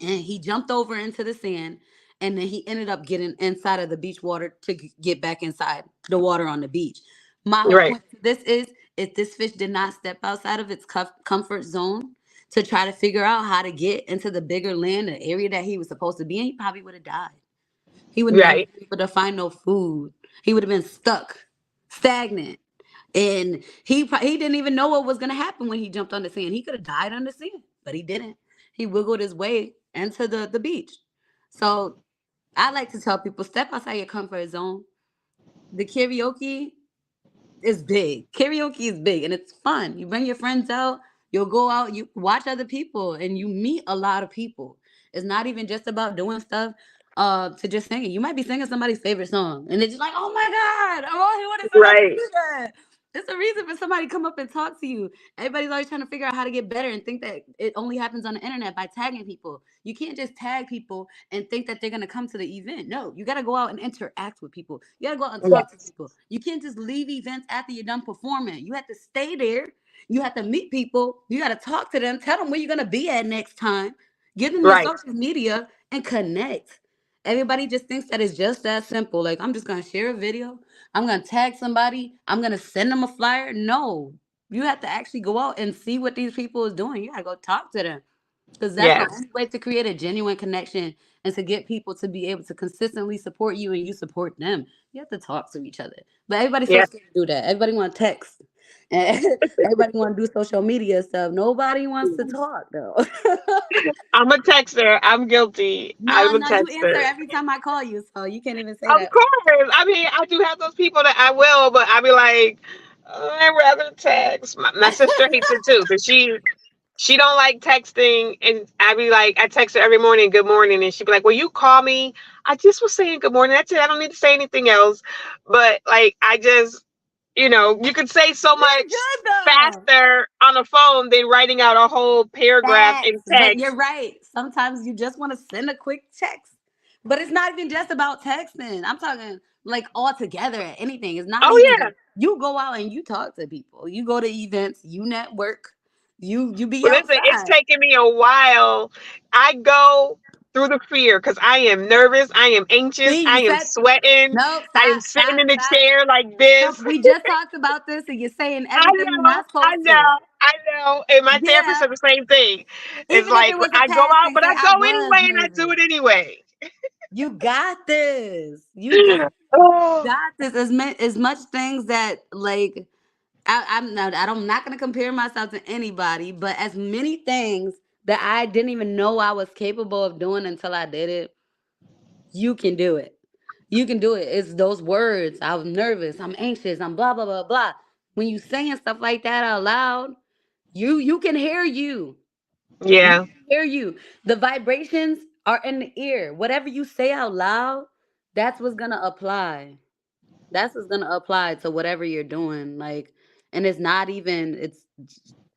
And he jumped over into the sand and then he ended up getting inside of the beach water to get back inside the water on the beach. My whole Right. point to this is if this fish did not step outside of its comfort zone to try to figure out how to get into the bigger land, the area that he was supposed to be in, he probably would have died. He would never Right. be able to find no food. He would have been stuck, stagnant. And he didn't even know what was gonna happen when he jumped on the sand. He could have died on the sand, but he didn't. He wiggled his way into the beach. So I like to tell people step outside your comfort zone. The karaoke is big. Karaoke is big and it's fun. You bring your friends out, you'll go out, you watch other people, and you meet a lot of people. It's not even just about doing stuff to just singing. You might be singing somebody's favorite song and they're just like, oh my God, I'm all here wanting somebody to Right. do that. It's a reason for somebody to come up and talk to you. Everybody's always trying to figure out how to get better and think that it only happens on the internet by tagging people. You can't just tag people and think that they're gonna come to the event. No, you gotta go out and interact with people. You gotta go out and talk to Yes. people. You can't just leave events after you're done performing. You have to stay there. You have to meet people. You gotta talk to them. Tell them where you're gonna be at next time. Give them your Right. social media and connect. Everybody just thinks that it's just that simple. Like, I'm just gonna share a video. I'm gonna tag somebody. I'm gonna send them a flyer. No, you have to actually go out and see what these people is doing. You gotta go talk to them because that's the Yes. only way to create a genuine connection and to get people to be able to consistently support you and you support them. You have to talk to each other. But everybody's so Yes. scared to do that. Everybody want to text. And everybody want to do social media stuff. Nobody wants to talk though. I'm a texter. I'm guilty. No, I'm a no, you answer texter. every time I call you, so you can't even say Of that. course. I mean, I do have those people that I will, but I be like, I'd rather text. My sister hates it too, because she don't like texting, and I be like, I text her every morning, good morning, and she be like, will you call me? I just was saying good morning. That's it. I don't need to say anything else. But like, I just, you could say so You're much good though. faster on the phone than writing out a whole paragraph in Facts. But you're text. right. Sometimes you just want to send a quick text. But it's not even just about texting. I'm talking like all together anything. It's not Oh even yeah. just you go out and you talk to people. You go to events, you network, you be Well, listen, it's outside. taken me a while. I go through the fear because I am nervous. I am anxious. See, you I am said sweating. no, I am stop, sitting stop, in the stop. chair like Stop. this. We just talked about this and you're saying I everything you're know, not I supposed to. know, I know. And my therapist Yeah. said the same thing. It's Even if it like was a I go past out, thing, but say I I go was anyway and I do nervous. it anyway. You got this. You Oh, got this. As much things that like I'm not gonna compare myself to anybody, but as many things that I didn't even know I was capable of doing until I did it, you can do it. You can do it. It's those words. I'm nervous, I'm anxious, I'm blah blah blah blah. When you saying stuff like that out loud, you can hear you. You yeah, can hear you. The vibrations are in the ear. Whatever you say out loud, that's what's gonna apply. That's what's gonna apply to whatever you're doing. Like, and it's not even, it's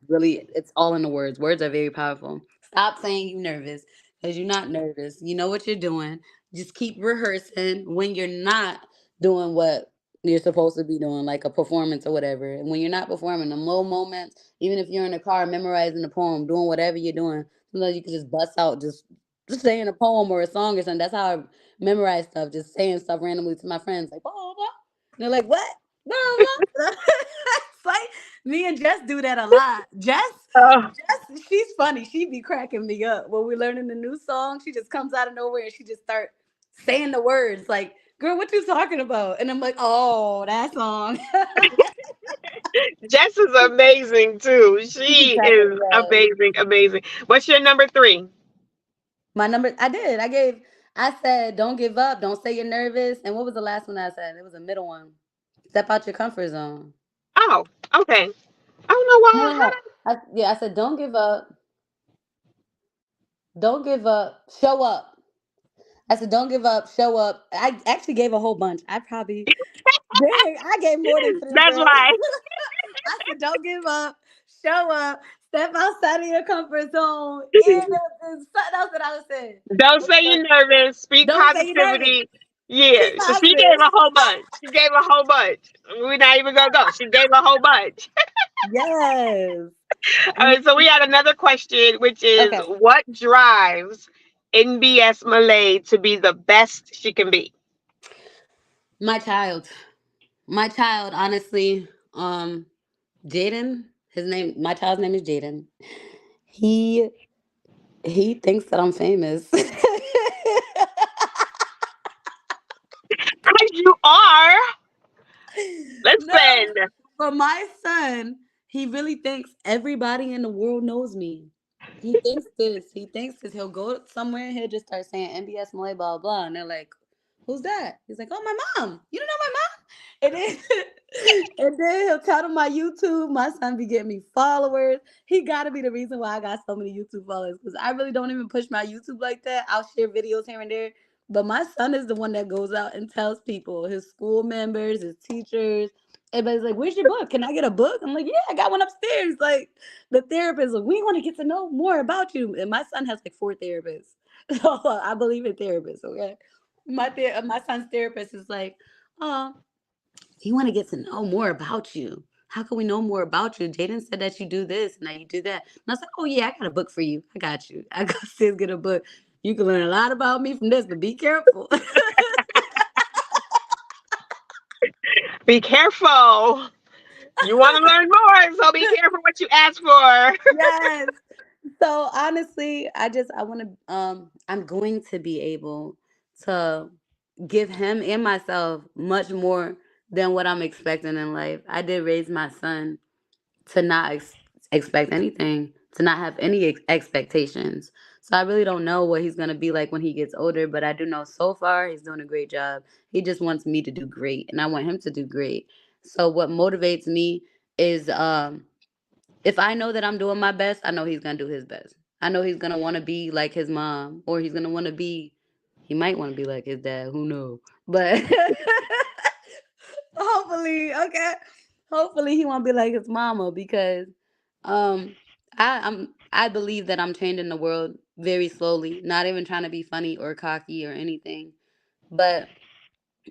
really, it's all in the words. Words are very powerful. Stop saying you nervous because you're not nervous. You know what you're doing. Just keep rehearsing when you're not doing what you're supposed to be doing, like a performance or whatever. And when you're not performing, the low moments, even if you're in the car memorizing the poem, doing whatever you're doing, sometimes you can just bust out, just saying a poem or a song or something. That's how I memorize stuff, just saying stuff randomly to my friends, like blah blah blah. They're like, what? Blah, blah, blah. It's like me and Jess do that a lot. oh, She's funny. She be cracking me up when we're learning a new song. She just comes out of nowhere and she just start saying the words like, "Girl, what you talking about?" And I'm like, "Oh, that song." Jess is amazing too. She be She cracking is me up. amazing, amazing. What's your number three? My number, I did. I said, "Don't give up. Don't say you're nervous." And what was the last one I said? It was a middle one. Step out your comfort zone. Oh, okay. I don't know No, why. no, How no. Yeah, I said, "Don't give up. Don't give up. Show up." I said, "Don't give up. Show up." I actually gave a whole bunch. I probably dang, I gave more than three, that's girl. why. I said, "Don't give up. Show up. Step outside of your comfort zone." And there's something else that I was saying. Don't say you're nervous. Speak Don't say you're nervous. positivity. Yeah. Be So she gave positive. a whole bunch. She gave a whole bunch. We're not even gonna go. She gave a whole bunch. Yes. All right. So we had another question, which is, Okay. what drives NBS Malay to be the best she can be? My child. My child, honestly, Jaden, my child's name is Jaden. He he thinks that I'm famous. Because you are. No, Listen, but my son, he really thinks everybody in the world knows me. He thinks this. He thinks this. He'll go somewhere and he'll just start saying NBS Malay, blah, blah. And they're like, who's that? He's like, oh, my mom. You don't know my mom? And then, and then he'll tell them my YouTube. My son be getting me followers. He got to be the reason why I got so many YouTube followers because I really don't even push my YouTube like that. I'll share videos here and there. But my son is the one that goes out and tells people, his school members, his teachers. Everybody's like, where's your book? Can I get a book? I'm like, yeah, I got one upstairs. Like, the therapist, like, we want to get to know more about you. And my son has like 4 therapists. So I believe in therapists, okay? My son's therapist is like, oh, we want to get to know more about you. How can we know more about you? Jaden said that you do this and that you do that. And I was like, oh, yeah, I got a book for you. I got you. I got to get a book. You can learn a lot about me from this, but be careful. be careful. You want to learn more, so be careful what you ask for. Yes. So honestly, I want to I'm going to be able to give him and myself much more than what I'm expecting in life. I did raise my son to not expect anything, to not have any expectations. So I really don't know what he's going to be like when he gets older, but I do know so far he's doing a great job. He just wants me to do great and I want him to do great. So what motivates me is if I know that I'm doing my best, I know he's gonna do his best. I know he's gonna want to be like his mom, or he's gonna want to be. He might want to be like his dad. Who knows? But hopefully, okay. Hopefully, he won't be like his mama because, um, I believe that I'm changing the world very slowly. Not even trying to be funny or cocky or anything, but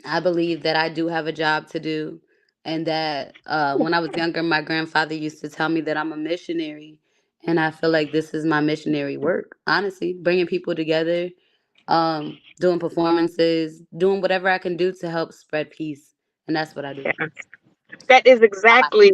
I believe that I do have a job to do, and that when I was younger, my grandfather used to tell me that I'm a missionary, and I feel like this is my missionary work. Honestly, bringing people together, doing performances, doing whatever I can do to help spread peace, and that's what I do. That is exactly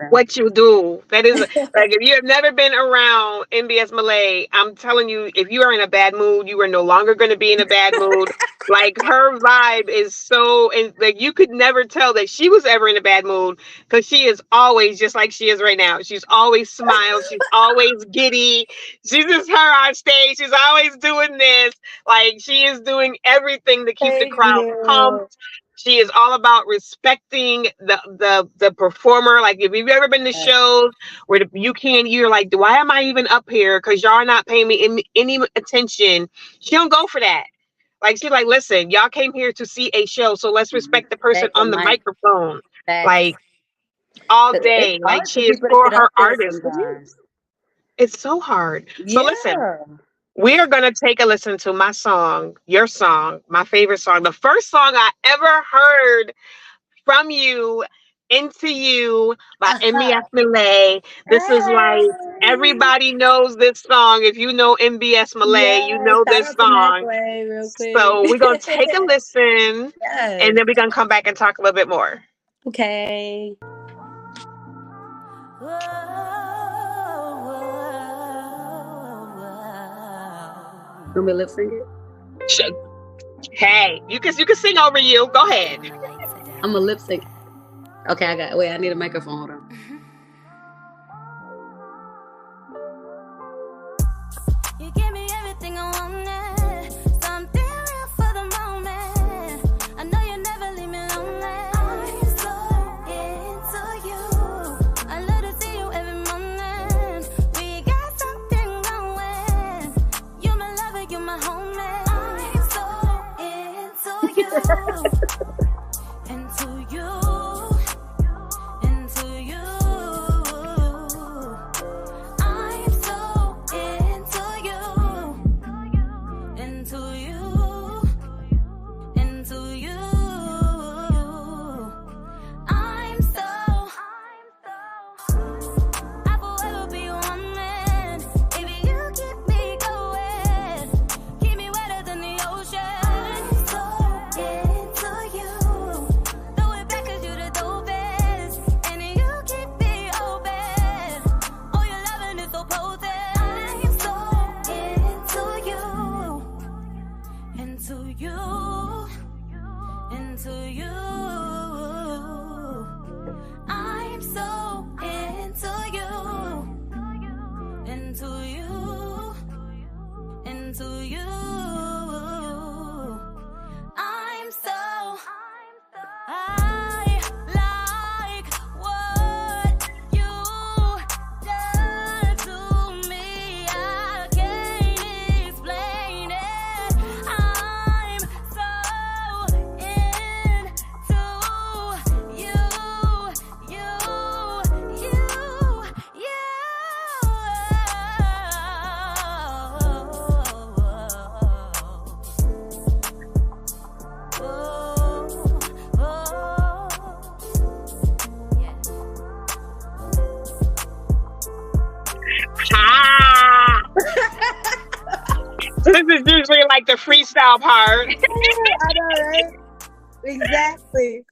what you do. That is like if you have never been around NBS Malay, I'm telling you, if you are in a bad mood, you are no longer going to be in a bad mood. Like her vibe is so, and like you could never tell that she was ever in a bad mood because she is always just like she is right now. She's always smiles. She's always giddy. She's just her on stage. She's always doing this. Like she is doing everything to keep the Thank crowd you. pumped. She is all about respecting the performer. Like if you've ever been to Yes. shows where you're like, why am I even up here? Because y'all are not paying me any attention. She don't go for that. Like she's like, listen, y'all came here to see a show, so let's respect the person Respect the on the mic. microphone. Facts. Like all 'Cause it's day. Like hard for she is people to for get up her there artists. sometimes. It's so hard. So listen, Yeah. we are going to take a listen to my song, your song, my favorite song, the first song I ever heard from you, Into You by MBS Malay. This is like Hey. everybody knows this song. If you know MBS Malay, you Yes. know Shout this out to song. Macway real quick. So we're gonna take a listen and Yes. then we're gonna come back and talk a little bit more. Okay. Want me to lip sync it? Sh- Hey, you can sing over you. Go ahead. I'm a lip sync. Okay, wait, I need a microphone. Hold on. You give me everything I wanted, something real for the moment. I know you never leave me lonely. I'm so into you. I love to see you every morning. We got something going. You my lover, you my homie. I'm so into you, into you, into you. I'm so into you, into you, into you. I'm so, I forever be your man. Baby, you keep me going, keep me into you, into you. I'm so into you, into you, into you. I'm so, I like what you done to me. I can't explain it. I'm so into you, Ah! This is usually like the freestyle part. I know, right? Exactly.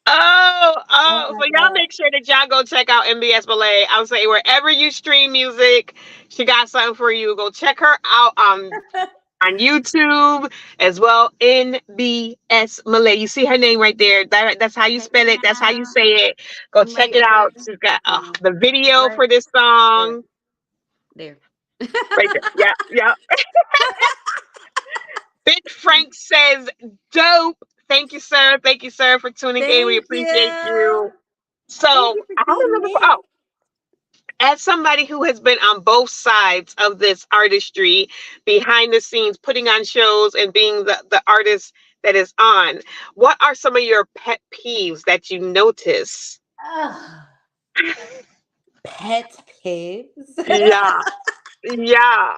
Oh Oh, my so y'all god. make sure that y'all go check out MBS Ballet. I would say wherever you stream music, she got something for you. Go check her out on YouTube as well. NBS Malay. You see her name right there. That's how you Check spell it it. That's how you out. say it. Go I'm check right it here. out. She's got No, the video right for this there. song There. right there. Yeah, yeah. Big Frank says, "Dope." Thank you, sir. Thank you, sir, for tuning in. We Thank appreciate you. you. Thank So you for I don't tuning remember. in. Oh, as somebody who has been on both sides of this artistry, behind the scenes, putting on shows and being the artist that is on, what are some of your pet peeves that you notice? Ugh. Pet peeves. Yeah, yeah.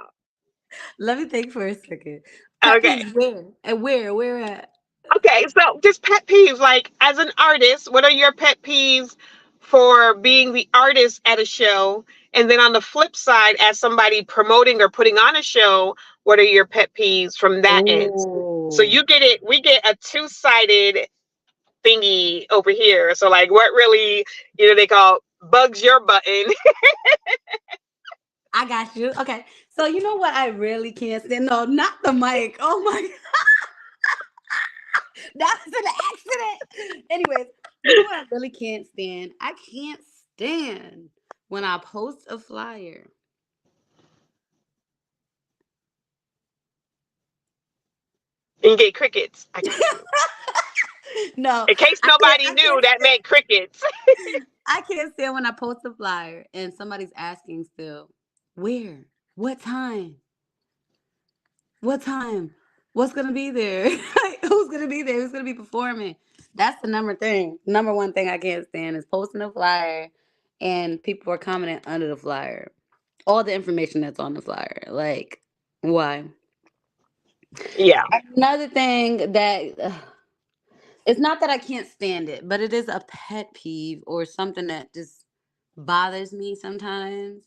Let me think for a second. Pet Okay. peeves where? And where? Where at? Okay, so just pet peeves, like as an artist, what are your pet peeves for being the artist at a show? And then on the flip side, as somebody promoting or putting on a show, what are your pet peeves from that end? So Oh, you get it, we get a two-sided thingy over here. So like what really, they call bugs your button. I got you. Okay. So you know what I really can't stand? No, not the mic. Oh my god. That was an accident. Anyways, you know what I really can't stand? I can't stand when I post a flyer. And get crickets. I got you. No, In case I can't. nobody I knew, can't that stand. meant crickets. I can't stand when I post a flyer and somebody's asking still, where? What time? What time? What's gonna be there? Who's gonna be there? Who's gonna be performing? That's the number one thing I can't stand is posting a flyer and people are commenting under the flyer. All the information that's on the flyer. Like, why? Yeah, Another thing that it's not that I can't stand it, but it is a pet peeve or something that just bothers me sometimes.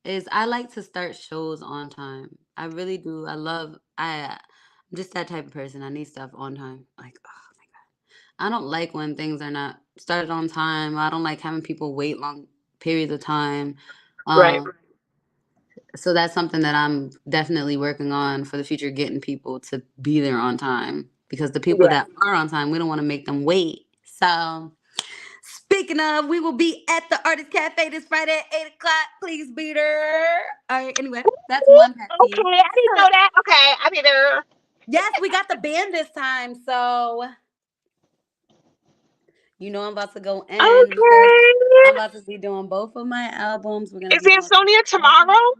Is I like to start shows on time. I really do. I'm just that type of person. I need stuff on time. Like, oh my god. I don't like when things are not started on time. I don't like having people wait long periods of time. right. Um, so that's something that I'm definitely working on for the future, getting people to be there on time. Because the people Yeah. that are on time, we don't want to make them wait. So speaking of, we will be at the Artist Cafe this Friday at 8 o'clock. Please be there. All right, anyway, that's one pet Okay, peeve. I didn't know that. Okay, I mean, Yes, we got the band this time. So, I'm about to go in because I'm okay. about to be doing both of my albums. We're going to Is be doing Ansonia tomorrow?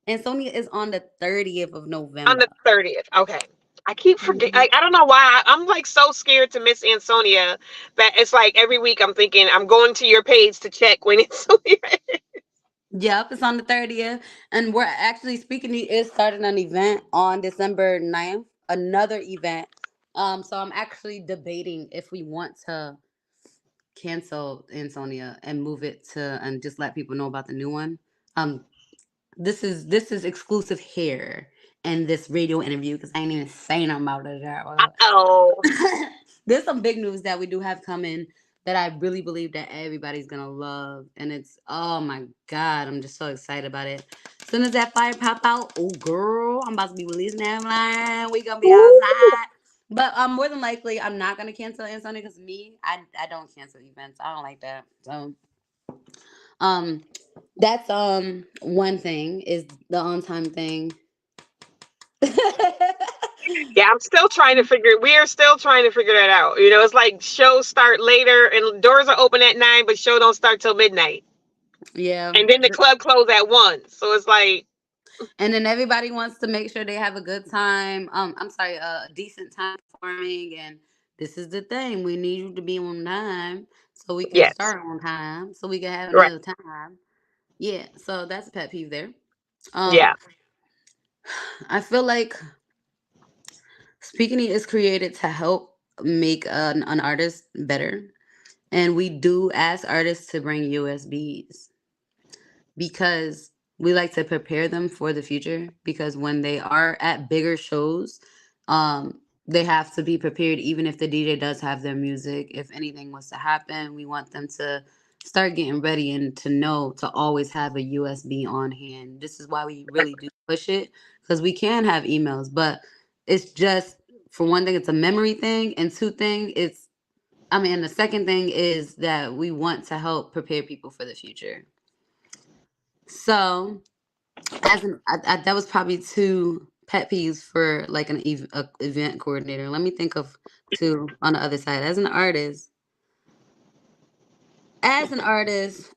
and Sonia is on the 30th of On November. the 30th. Okay. I keep forgetting. Mhm. Like, I don't know why. I'm like so scared to miss Ansonia that it's like every week I'm thinking I'm going to your page to check when Ansonia. Yep, it's on the 30th. And we're actually speaking is starting an event on December 9th, another event. So I'm actually debating if we want to cancel Ansonia and move it to and just let people know about the new one. Um this is exclusive here in this radio interview because I ain't even saying nothing about it. Oh, There's some big news that we do have coming that I really believe that everybody's gonna love, and it's oh my god, I'm just so excited about it. Soon as that fire pop out, oh girl, I'm about to be releasing that line. We gonna be Ooh. outside. But more than likely, I'm not gonna cancel it Sunday because I don't cancel events. I don't like that. So um, that's one thing is the on time thing. Yeah, I'm still trying to figure. We are still trying to figure that out. You know, it's like shows start later and doors are open at 9, but show don't start till midnight, Yeah. and then the club close at 1. So it's like, And then everybody wants to make sure they have a good time. I'm sorry, a decent time performing. And this is the thing: we need you to be on time so we can yes, start on time, so we can have right, another time. Yeah, so that's a pet peeve there. Um, yeah, I feel like speaking is created to help make an artist better, and we do ask artists to bring USBs because we like to prepare them for the future because when they are at bigger shows they have to be prepared even if the DJ does have their music. If anything was to happen, we want them to start getting ready and to know to always have a USB on hand. This is why we really do push it because we can have emails, but it's just for one thing it's a memory thing, and two thing it's I mean, the second thing is that we want to help prepare people for the future. So, that was probably two pet peeves for like a event coordinator. Let me think of two on the other side. As an artist,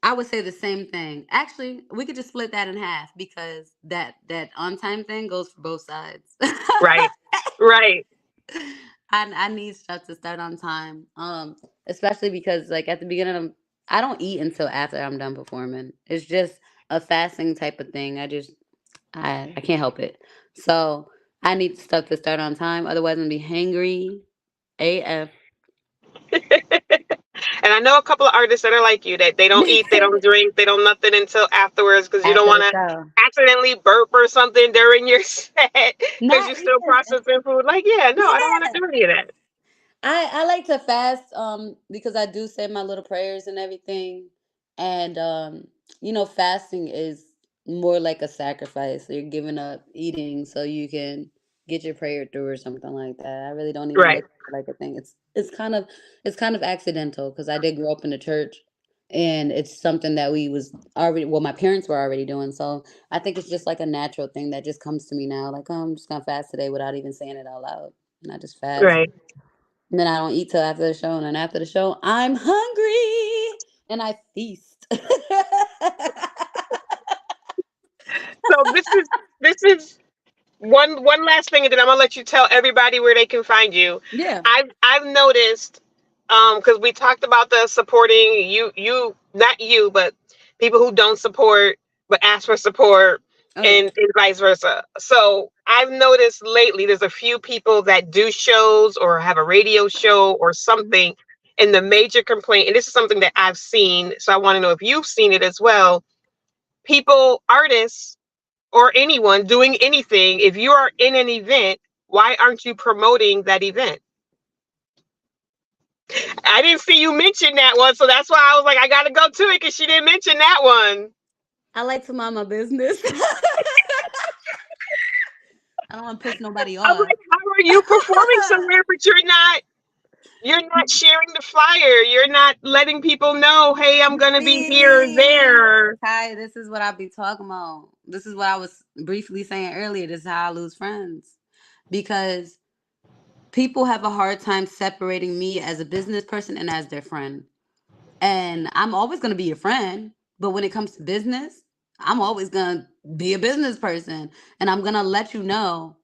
I would say the same thing. Actually, we could just split that in half because that on time thing goes for both sides. right, right, I need stuff to start on time. Especially because like at the beginning of I don't eat until after I'm done performing. It's just a fasting type of thing. I can't help it. So I need stuff to start on time. Otherwise, I'm gonna be hangry AF. And I know a couple of artists that are like you that they don't eat, they don't drink, they don't nothing until afterwards because you don't After want the to show. accidentally burp or something during your set because Not you're still even. processing food. Like, yeah, no, I don't want Yeah. to do any of that. I like to fast because I do say my little prayers and everything. And fasting is more like a sacrifice. You're giving up eating so you can get your prayer through or something like that. I really don't even Right, look at it like a thing. It's kind of accidental because I did grow up in the church and it's something that we was already my parents were already doing. So I think it's just like a natural thing that just comes to me now. Like, oh, I'm just gonna fast today without even saying it out loud. And I just fast. right. And then I don't eat till after the show, and then after the show, I'm hungry and I feast. So this is one last thing, and then I'm gonna let you tell everybody where they can find you. Yeah. I've noticed, because we talked about the supporting you not you, but people who don't support but ask for support, Oh yeah. and vice versa. So I've noticed lately there's a few people that do shows or have a radio show or Mhm. something, and the major complaint, and this is something that I've seen, so I want to know if you've seen it as well. People, artists or anyone doing anything, if you are in an event, why aren't you promoting that event? I didn't see you mention that one, so that's why I was like, I gotta go to it because she didn't mention that one. I like to mind my business. I don't want to piss nobody I'm off. like, how are you performing somewhere, but you're not sharing the flyer. You're not letting people know, hey, I'm You gonna be here or see, there. Kai, this is what I be talking about. This is what I was briefly saying earlier. This is how I lose friends because people have a hard time separating me as a business person and as their friend. And I'm always going to be your friend, but when it comes to business, I'm always going to be a business person and I'm going to let you know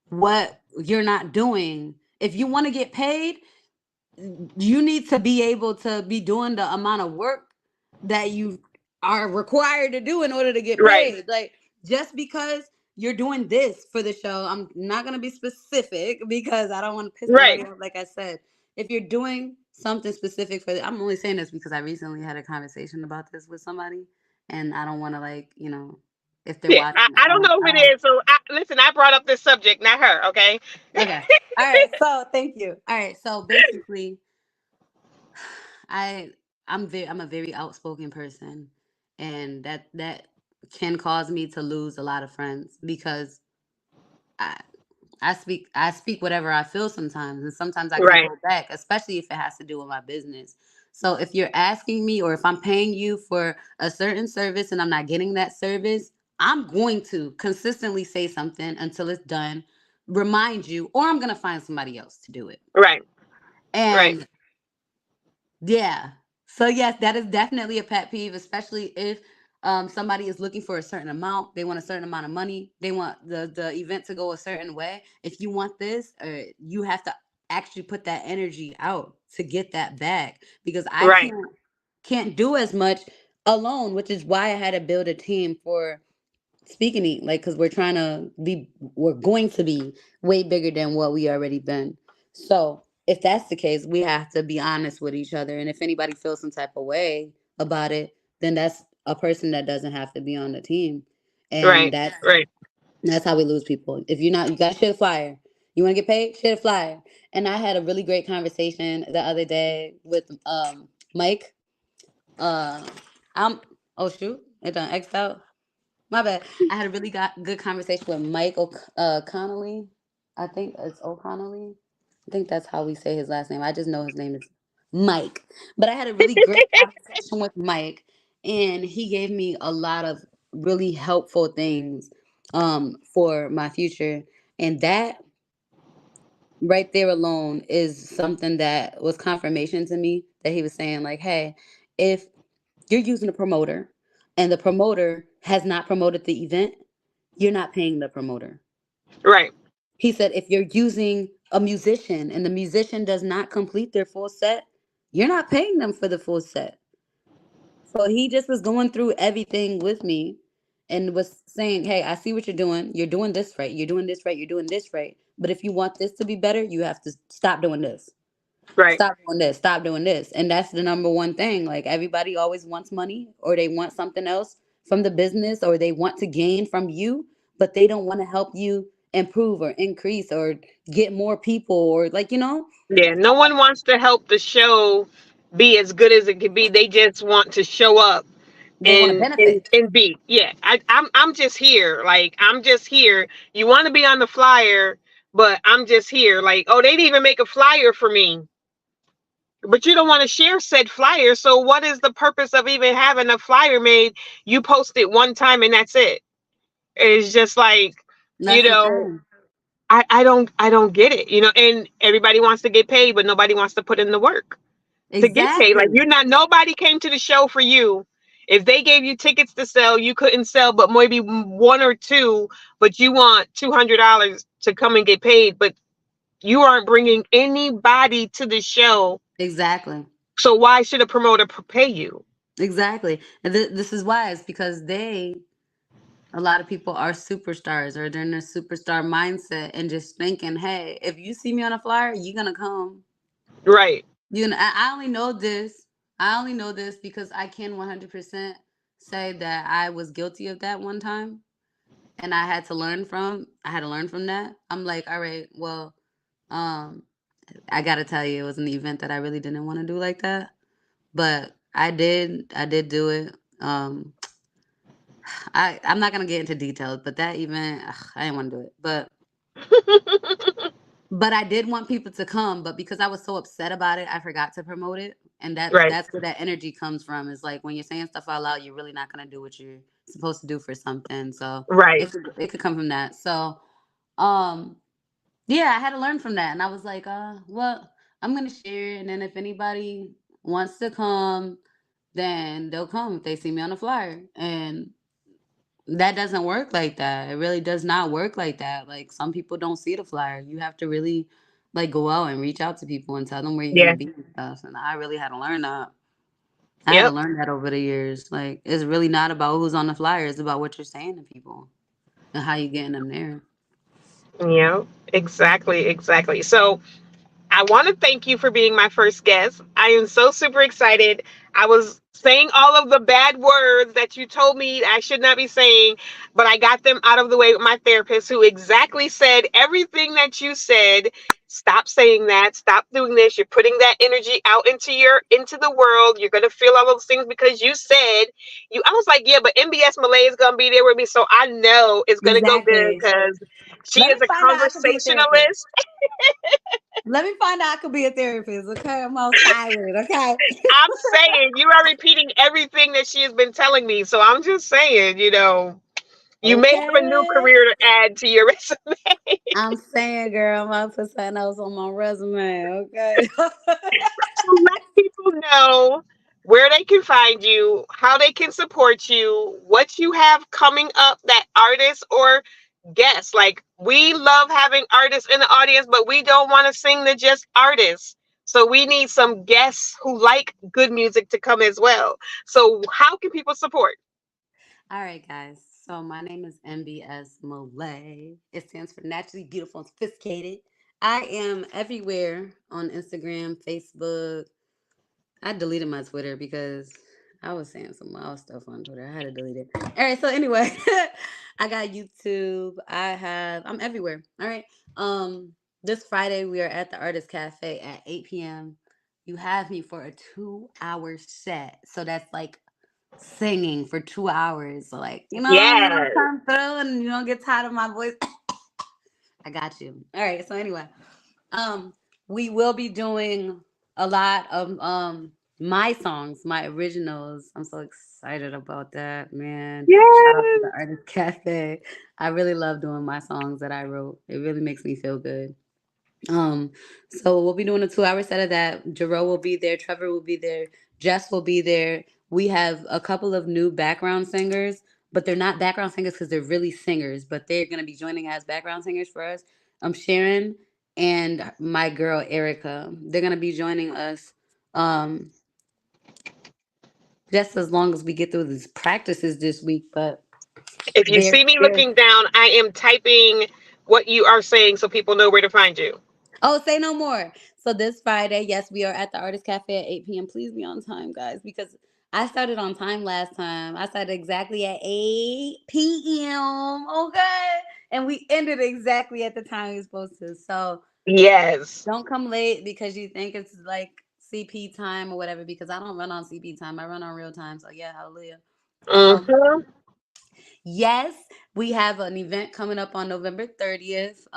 what you're not doing. If you want to get paid, you need to be able to be doing the amount of work that you are required to do in order to get Right, paid. Like just because you're doing this for the show, I'm not gonna be specific because I don't want to piss right. nobody off. Like I said, if you're doing something specific for, I'm only saying this because I recently had a conversation about this with somebody, and I don't want to if they're Yeah, watching, I don't know who it is. So listen, I brought up this subject, not her. Okay. okay. All right. So thank you. All right. So basically, I I'm a very outspoken person, and that can cause me to lose a lot of friends because I I speak whatever I feel sometimes, and sometimes I can't Right. hold back, especially if it has to do with my business. So if you're asking me, or if I'm paying you for a certain service and I'm not getting that service, I'm going to consistently say something until it's done, remind you, or I'm gonna find somebody else to do it. Right. Right. And yeah. So yes, that is definitely a pet peeve, especially if somebody is looking for a certain amount, they want a certain amount of money, they want the event to go a certain way. If you want this, you have to actually put that energy out to get that back, because I Right. can't do as much alone, which is why I had to build a team for speaking eat, like, because we're going to be way bigger than what we already been. So if that's the case, we have to be honest with each other, and if anybody feels some type of way about it, then that's a person that doesn't have to be on the team. And Right. Right. that's how we lose people. If you're not, you gotta share a flyer. You want to get paid, share a flyer. And I had a really great conversation the other day with Mike. uh I'm oh shoot, it done X'd out. My bad. I had a really good conversation with Mike Connolly. I think it's O'Connolly. I think that's how we say his last name. I just know his name is Mike. But I had a really great conversation with Mike, and he gave me a lot of really helpful things for my future. And that right there alone is something that was confirmation to me, that he was saying, like, hey, if you're using a promoter and the promoter has not promoted the event, you're not paying the promoter. Right. He said if you're using a musician and the musician does not complete their full set, you're not paying them for the full set. So he just was going through everything with me and was saying, hey, I see what you're doing. You're doing this right. You're doing this right. You're doing this right. But if you want this to be better, you have to stop doing this. Right. Stop doing this. Stop doing this. And that's the number one thing. Like, everybody always wants money, or they want something else from the business, or they want to gain from you, but they don't want to help you improve or increase or get more people, or, like, Yeah. No one wants to help the show be as good as it could be. They just want to show up they want to benefit. and be. Yeah. I'm just here. Like, I'm just here. You want to be on the flyer, but I'm just here. Like, oh, they didn't even make a flyer for me. But you don't want to share said flyer. So what is the purpose of even having a flyer made? You post it one time and that's it. It's just like, you That's the know, thing. I don't get it. And everybody wants to get paid, but nobody wants to put in the work to get paid. Like, Exactly. you're not nobody came to the show for you. If they gave you tickets to sell, you couldn't sell but maybe one or two, but you want $200 to come and get paid, but you aren't bringing anybody to the show. Exactly. So why should a promoter pay you? Exactly. And this is why. It's because a lot of people are superstars, or they're in a superstar mindset and just thinking, hey, if you see me on a flyer, you're going to come. Right. I only know this. I only know this because I can 100% say that I was guilty of that one time, and I had to learn from that. I'm like, all right, well, um I got to tell you, it was an event that I really didn't want to do like that, but I did do it. I'm not going to get into details, but that event, I didn't want to do it. But I did want people to come, but because I was so upset about it, I forgot to promote it. And Right. that's where that energy comes from. Is like, when you're saying stuff out loud, you're really not gonna do what you're supposed to do for something. So Right. it could come from that. So um yeah, I had to learn from that. And I was like, well, I'm gonna share it, and then if anybody wants to come, then they'll come if they see me on the flyer. And that doesn't work like that. It really does not work like that. Like, some people don't see the flyer. You have to really, like, go out and reach out to people and tell them where you're gonna Yeah. be and stuff. And I really had to learn that. I had to Yep. learn that over the years. Like, it's really not about who's on the flyer. It's about what you're saying to people and how you getting them there. Yeah. Exactly. Exactly. So I want to thank you for being my first guest. I am so super excited. I was saying all of the bad words that you told me I should not be saying, but I got them out of the way with my therapist, who exactly said everything that you said. Stop saying that. Stop doing this. You're putting that energy out into the world. You're gonna feel all those things because you said you. I was like, yeah, but MBS Malay is gonna be there with me, so I know it's gonna go good Exactly. because she Let me is a find out I could be a therapist. conversationalist. Let me find out I could be a therapist. Okay, I'm all tired. Okay. I'm saying you are repeating everything that she has been telling me, so I'm just saying, you may have a new Okay. career to add to your resume. I'm saying, girl, I'm about to put something else on my resume. Okay. So let people know where they can find you, how they can support you, what you have coming up that artists or guests. Like, we love having artists in the audience, but we don't want to sing to just artists. So we need some guests who like good music to come as well. So how can people support? All right, guys. So my name is MBS Malay. It stands for Naturally Beautiful and Sophisticated. I am everywhere on Instagram, Facebook. I deleted my Twitter because I was saying some wild stuff on Twitter. I had to delete it. All right. So anyway, I got YouTube. I'm everywhere. All right. This Friday we are at the Artist Cafe at 8 p.m. You have me for a 2 hour set. So that's like singing for 2 hours. So like, you don't Yes. come through and you don't get tired of my voice. I got you. All right. So anyway, um, we will be doing a lot of my songs, my originals. I'm so excited about that, man. Shout out to the Yes. Artist Cafe. I really love doing my songs that I wrote. It really makes me feel good. Um, so we'll be doing a 2 hour set of that. Jerome will be there, Trevor will be there, Jess will be there. We have a couple of new background singers, but they're not background singers because they're really singers, but they're gonna be joining as background singers for us. Sharon and my girl Erica. They're gonna be joining us um just as long as we get through these practices this week, but If you they're see me they're looking down, I am typing what you are saying so people know where to find you. Oh, say no more. So this Friday, yes, we are at the Artist Cafe at 8 p.m. Please be on time, guys, because I started on time last time. I started exactly at 8 p.m. Okay. And we ended exactly at the time we were supposed to. So Yes. don't come late because you think it's like CP time or whatever, because I don't run on CP time. I run on real time. So yeah, hallelujah. Um, Mm-hmm. Yes, we have an event coming up on November 30th.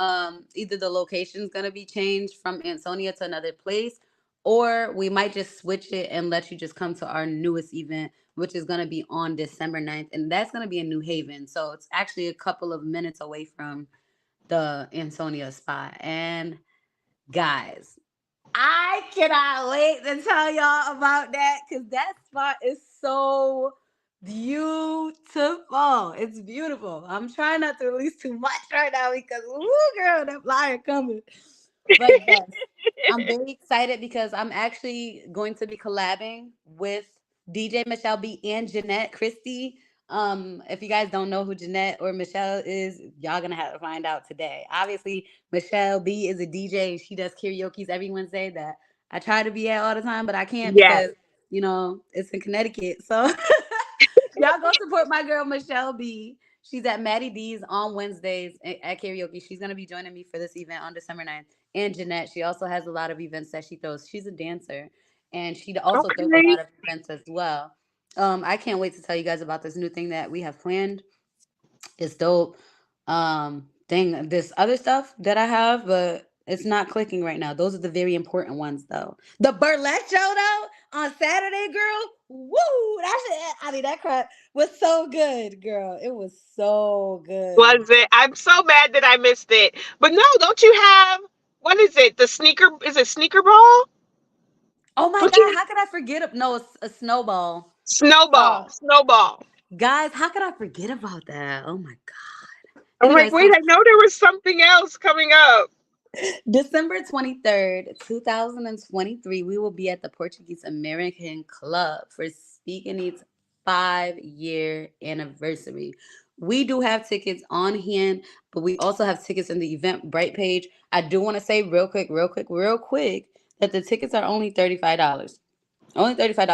Either the location's gonna be changed from Ansonia to another place, or we might just switch it and let you just come to our newest event, which is gonna be on December 9th, and that's gonna be in New Haven. So it's actually a couple of minutes away from the Ansonia spot. And guys, I cannot wait to tell y'all about that because that spot is so beautiful. It's beautiful. I'm trying not to release too much right now because, ooh, girl, that flyer coming. But yes, I'm very excited because I'm actually going to be collabing with DJ Michelle B and Jeanette Christie. If you guys don't know who Jeanette or Michelle is, y'all gonna have to find out today. Obviously, Michelle B is a DJ. She does karaoke's every Wednesday that I try to be at all the time, but I can't Yes. because it's in Connecticut. So y'all go support my girl Michelle B. She's at Maddie D's on Wednesdays at karaoke. She's gonna be joining me for this event on December 9th. And Jeanette, she also has a lot of events that she throws. She's a dancer, and she also throws a Okay. lot of events as well. I can't wait to tell you guys about this new thing that we have planned. It's dope. This other stuff that I have, but it's not clicking right now. Those are the very important ones, though. The burlesque show, though, on Saturday, girl. Woo! That shit, I mean, that crap was so good, girl. It was so good. Was it? I'm so mad that I missed it. But no, don't you have, what is it? The sneaker, is it sneaker ball? Oh my Don't God, you how could I forget? No, it's a snowball. snowball? Snowball. Guys, how could I forget about that? Oh my God. I'm like, Anyway, wait, so I know there was something else coming up. December 23rd, 2023, we will be at the Portuguese American Club for Speak and Eat's 5-year anniversary. We do have tickets on hand, but we also have tickets in the Eventbrite page. I do want to say real quick, that the tickets are only $35. Only $35.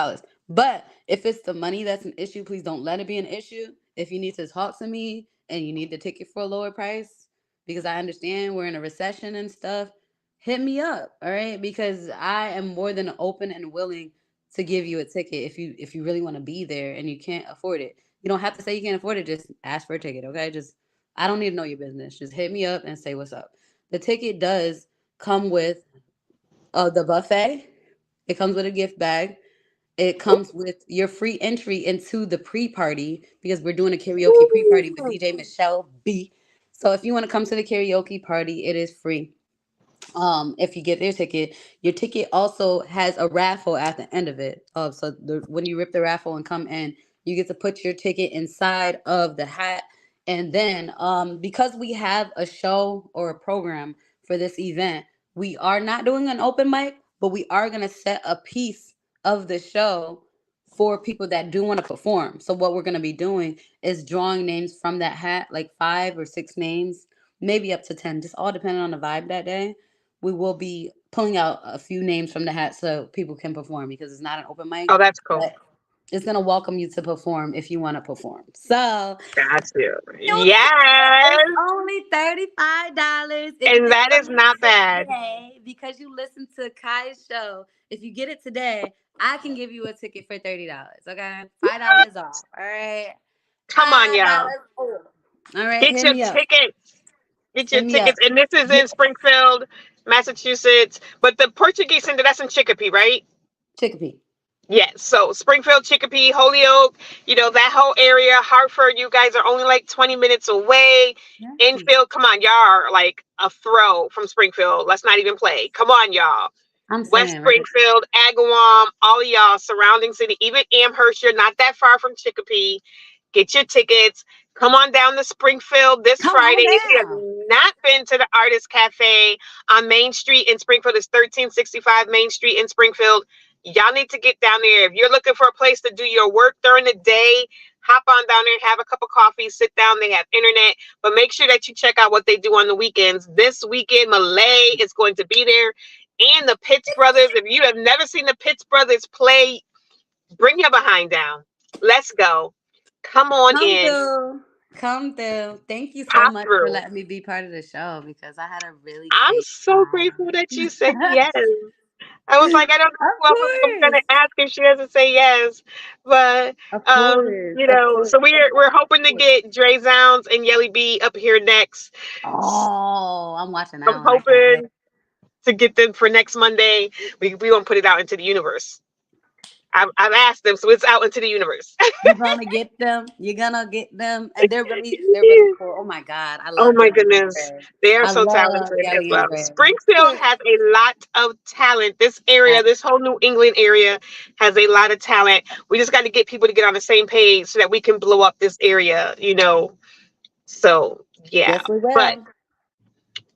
But if it's the money that's an issue, please don't let it be an issue. If you need to talk to me and you need the ticket for a lower price, because I understand we're in a recession and stuff, hit me up, all right? Because I am more than open and willing to give you a ticket if you really want to be there and you can't afford it. You don't have to say you can't afford it, just ask for a ticket, okay? Just I don't need to know your business. Just hit me up and say what's up. The ticket does come with the buffet. It comes with a gift bag. It comes with your free entry into the pre-party because we're doing a karaoke pre-party with Ooh. DJ Michelle B. So if you want to come to the karaoke party, it is free. If you get your ticket also has a raffle at the end of it. When you rip the raffle and come in, you get to put your ticket inside of the hat. And then because we have a show or a program for this event, we are not doing an open mic, but we are going to set a piece of the show for people that do want to perform. So what we're going to be doing is drawing names from that hat, like 5 or 6 names, maybe up to 10, just all depending on the vibe that day. We will be pulling out a few names from the hat so people can perform because it's not an open mic, Oh, that's cool. but it's gonna welcome you to perform if you want to perform. So Got you. your ticket Yes. is only $35. If you And get that is something not bad. today because you listened to Kai's show, if you get it today, I can give you a ticket for $30. Okay, $5 off. All right, Come on, y'all. $5 off. All right, Get hit your me up. tickets. Get Hit your me up. tickets. And this is Yeah, in Springfield, Massachusetts. But the Portuguese Center, that's in Chicopee, right? Chicopee. Yes. So Springfield, Chicopee, Holyoke, that whole area, Hartford, you guys are only like 20 minutes away. Yeah. Enfield, come on, y'all are like a throw from Springfield. Let's not even play. Come on, y'all. I'm West saying, right? Springfield, Agawam, all of y'all, surrounding city, even Amherst, you're not that far from Chicopee. Get your tickets. Come on down to Springfield this Come Friday. on If you have down. not been to the Artist Cafe on Main Street in Springfield, it's 1365 Main Street in Springfield. Y'all need to get down there. If you're looking for a place to do your work during the day, hop on down there and have a cup of coffee, sit down. They have internet, but make sure that you check out what they do on the weekends. This weekend, Malay is going to be there, and the Pitts Brothers. If you have never seen the Pitts Brothers play, bring your behind down. Let's go. Come on Come in. through. Come through. Thank you so Pop much for through. letting me be part of the show because I had a really I'm great so grateful time. that you said yes. I was like, I don't know Of who else I'm course. gonna ask if she doesn't say yes. But Of course. Of course. so we're hoping Of to course. get Dre Zounds and Yelly B up here next. Oh, I'm watching that I'm one. I can't wait. hoping to get them for next Monday. We won't put it out into the universe. I've asked them, so it's out into the universe. You're gonna get them. You're gonna get them, and they're really cool. Oh my god, I Oh love my Yelly and goodness. Dre. They are I so love talented as Yelly and well. Dre. Springfield has a lot of talent. This area, this whole New England area has a lot of talent. We just got to get people to get on the same page so that we can blow up this area. So, yeah. Yes, we But will.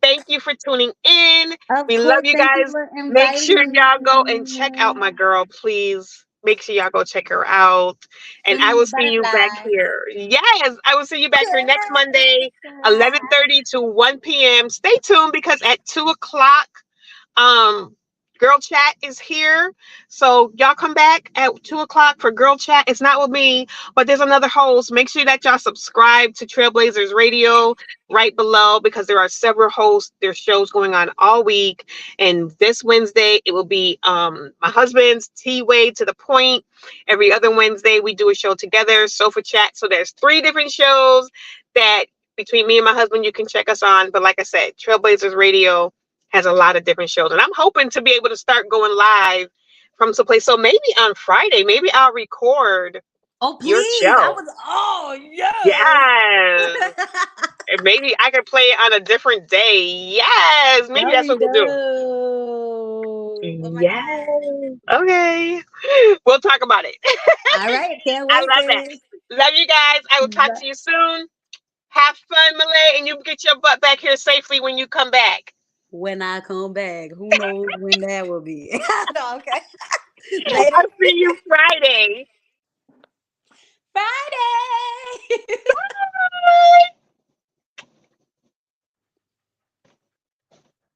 thank you for tuning in. Of We love course. you Thank you guys. for Make sure inviting y'all go and check out me. my girl, please. Make sure y'all go check her out. And I will Dymond see you back Butterfly. here. Yes, I will see you back here next Monday, Butterfly. 11:30 to 1 p.m. Stay tuned because at 2 o'clock, um, Girl Chat is here. So y'all come back at 2 o'clock for Girl Chat. It's not with me, but there's another host. Make sure that y'all subscribe to Trailblazers Radio right below because there are several hosts. There's shows going on all week. And this Wednesday, it will be my husband's T-Way to the Point. Every other Wednesday, we do a show together, Sofa Chat. So there's 3 different shows that between me and my husband, you can check us on. But like I said, Trailblazers Radio has a lot of different shows. And I'm hoping to be able to start going live from some place. So maybe on Friday, maybe I'll record Oh, your please. show. Yes. Yes. And maybe I could play it on a different day. Yes. Maybe That'll that's be what we'll do. dope. Oh my Yes. God. Okay. We'll talk about it. All right. Can't I wait, love that. sis. Love you guys. I will talk to you soon. Have fun, Malay, and you get your butt back here safely when you come back. When I come back, who knows when that will be? No, okay. Later. I'll see you Friday. Friday.